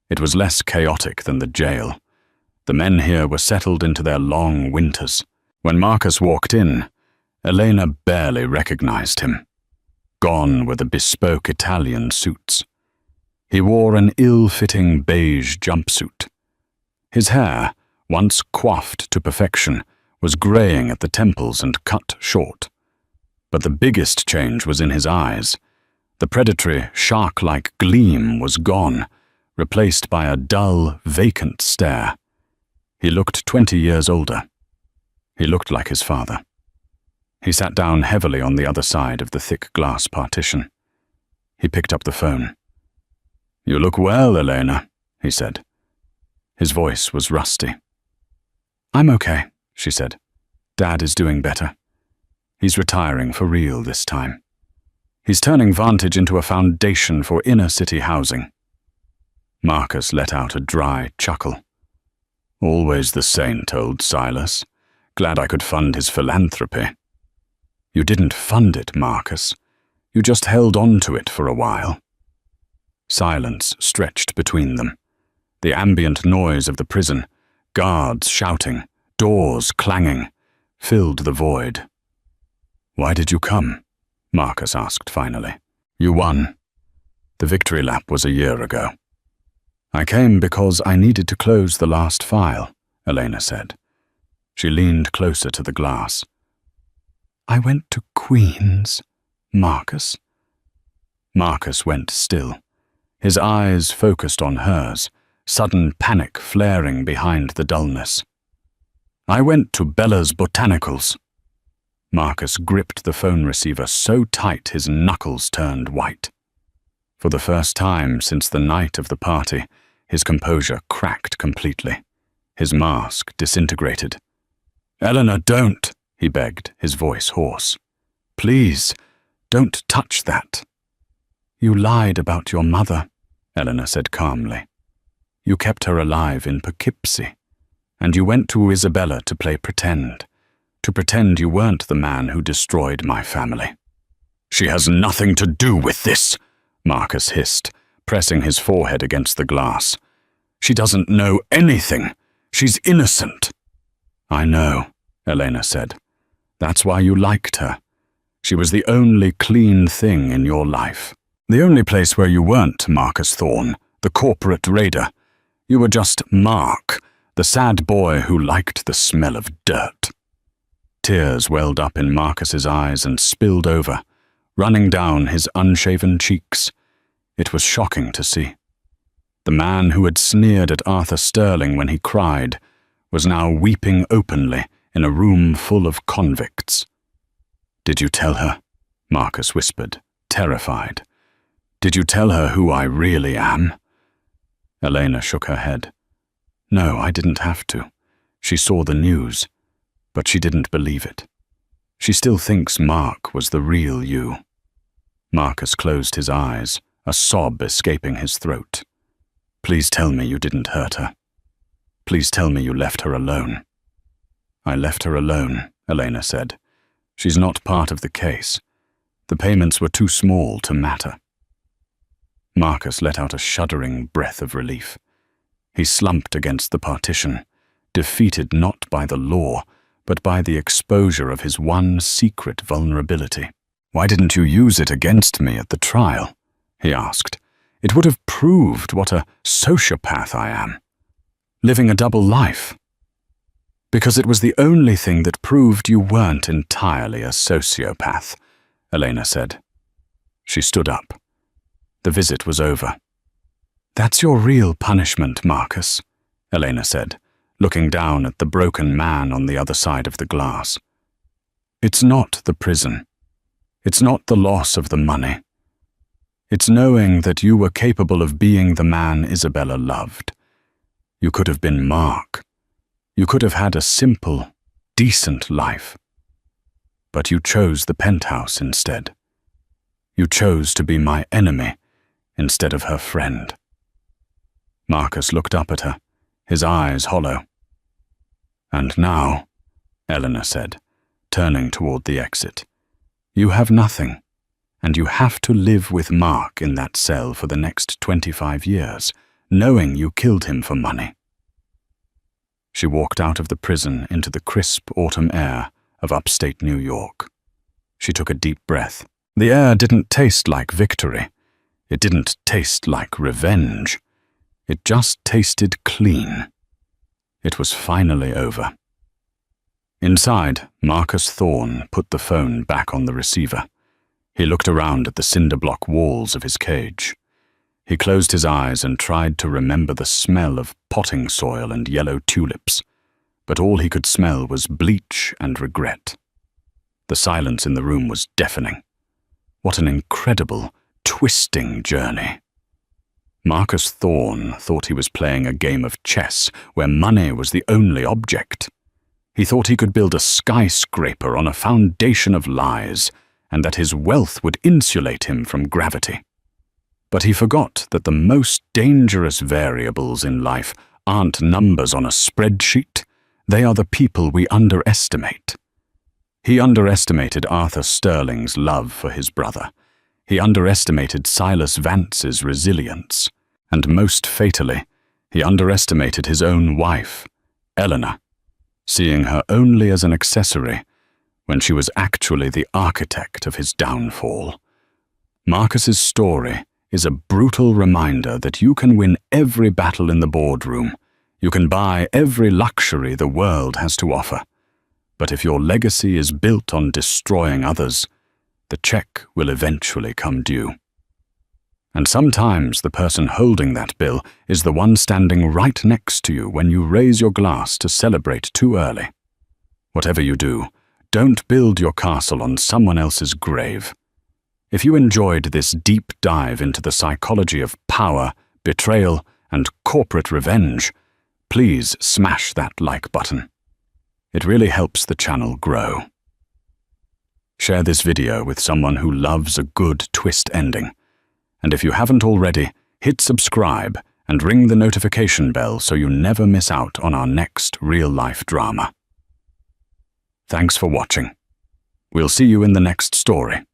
It was less chaotic than the jail. The men here were settled into their long winters. When Marcus walked in, Elena barely recognized him. Gone were the bespoke Italian suits. He wore an ill-fitting beige jumpsuit. His hair, once coiffed to perfection, was graying at the temples and cut short. But the biggest change was in his eyes. The predatory, shark-like gleam was gone, replaced by a dull, vacant stare. He looked 20 years older. He looked like his father. He sat down heavily on the other side of the thick glass partition. He picked up the phone. "You look well, Elena," he said. His voice was rusty. "I'm okay," she said. "Dad is doing better. He's retiring for real this time. He's turning Vantage into a foundation for inner-city housing." Marcus let out a dry chuckle. "Always the saint, old Silas. Glad I could fund his philanthropy." "You didn't fund it, Marcus. You just held on to it for a while." Silence stretched between them. The ambient noise of the prison, guards shouting, doors clanging, filled the void. "Why did you come?" Marcus asked finally. "You won. The victory lap was a year ago." "I came because I needed to close the last file," Elena said. She leaned closer to the glass. "I went to Queens, Marcus." Marcus went still, his eyes focused on hers, sudden panic flaring behind the dullness. "I went to Bella's Botanicals." Marcus gripped the phone receiver so tight his knuckles turned white. For the first time since the night of the party, his composure cracked completely. His mask disintegrated. "Eleanor, don't!" he begged, his voice hoarse. "Please, don't touch that." "You lied about your mother," Eleanor said calmly. You kept her alive in Poughkeepsie, and you went to Isabella to play pretend, to pretend you weren't the man who destroyed my family." "She has nothing to do with this," Marcus hissed, pressing his forehead against the glass. "She doesn't know anything. She's innocent." "I know," Elena said. "That's why you liked her. She was the only clean thing in your life. The only place where you weren't Marcus Thorne, the corporate raider. You were just Mark, the sad boy who liked the smell of dirt." Tears welled up in Marcus's eyes and spilled over, running down his unshaven cheeks. It was shocking to see. The man who had sneered at Arthur Sterling when he cried was now weeping openly in a room full of convicts. "Did you tell her?" Marcus whispered, terrified. "Did you tell her who I really am?" Elena shook her head. "No, I didn't have to. She saw the news, but she didn't believe it. She still thinks Mark was the real you." Marcus closed his eyes, a sob escaping his throat. "Please tell me you didn't hurt her. Please tell me you left her alone." "I left her alone," Elena said. "She's not part of the case. The payments were too small to matter." Marcus let out a shuddering breath of relief. He slumped against the partition, defeated not by the law, but by the exposure of his one secret vulnerability. "Why didn't you use it against me at the trial?" he asked. "It would have proved what a sociopath I am, living a double life." "Because it was the only thing that proved you weren't entirely a sociopath," Elena said. She stood up. The visit was over. "That's your real punishment, Marcus," Elena said, looking down at the broken man on the other side of the glass. "It's not the prison. It's not the loss of the money. It's knowing that you were capable of being the man Isabella loved. You could have been Mark. You could have had a simple, decent life. But you chose the penthouse instead. You chose to be my enemy instead of her friend." Marcus looked up at her, his eyes hollow. "And now," Elena said, turning toward the exit, "you have nothing, and you have to live with Mark in that cell for the next 25 years, knowing you killed him for money." She walked out of the prison into the crisp autumn air of upstate New York. She took a deep breath. The air didn't taste like victory. It didn't taste like revenge. It just tasted clean. It was finally over. Inside, Marcus Thorne put the phone back on the receiver. He looked around at the cinder block walls of his cage. He closed his eyes and tried to remember the smell of potting soil and yellow tulips, but all he could smell was bleach and regret. The silence in the room was deafening. What an incredible, twisting journey. Marcus Thorne thought he was playing a game of chess where money was the only object. He thought he could build a skyscraper on a foundation of lies, and that his wealth would insulate him from gravity. But he forgot that the most dangerous variables in life aren't numbers on a spreadsheet. They are the people we underestimate. He underestimated Arthur Sterling's love for his brother. He underestimated Silas Vance's resilience. And most fatally, he underestimated his own wife, Eleanor, seeing her only as an accessory when she was actually the architect of his downfall. Marcus's story is a brutal reminder that you can win every battle in the boardroom. You can buy every luxury the world has to offer. But if your legacy is built on destroying others, the check will eventually come due. And sometimes the person holding that bill is the one standing right next to you when you raise your glass to celebrate too early. Whatever you do, don't build your castle on someone else's grave. If you enjoyed this deep dive into the psychology of power, betrayal, and corporate revenge, please smash that like button. It really helps the channel grow. Share this video with someone who loves a good twist ending. And if you haven't already, hit subscribe and ring the notification bell so you never miss out on our next real-life drama. Thanks for watching. We'll see you in the next story.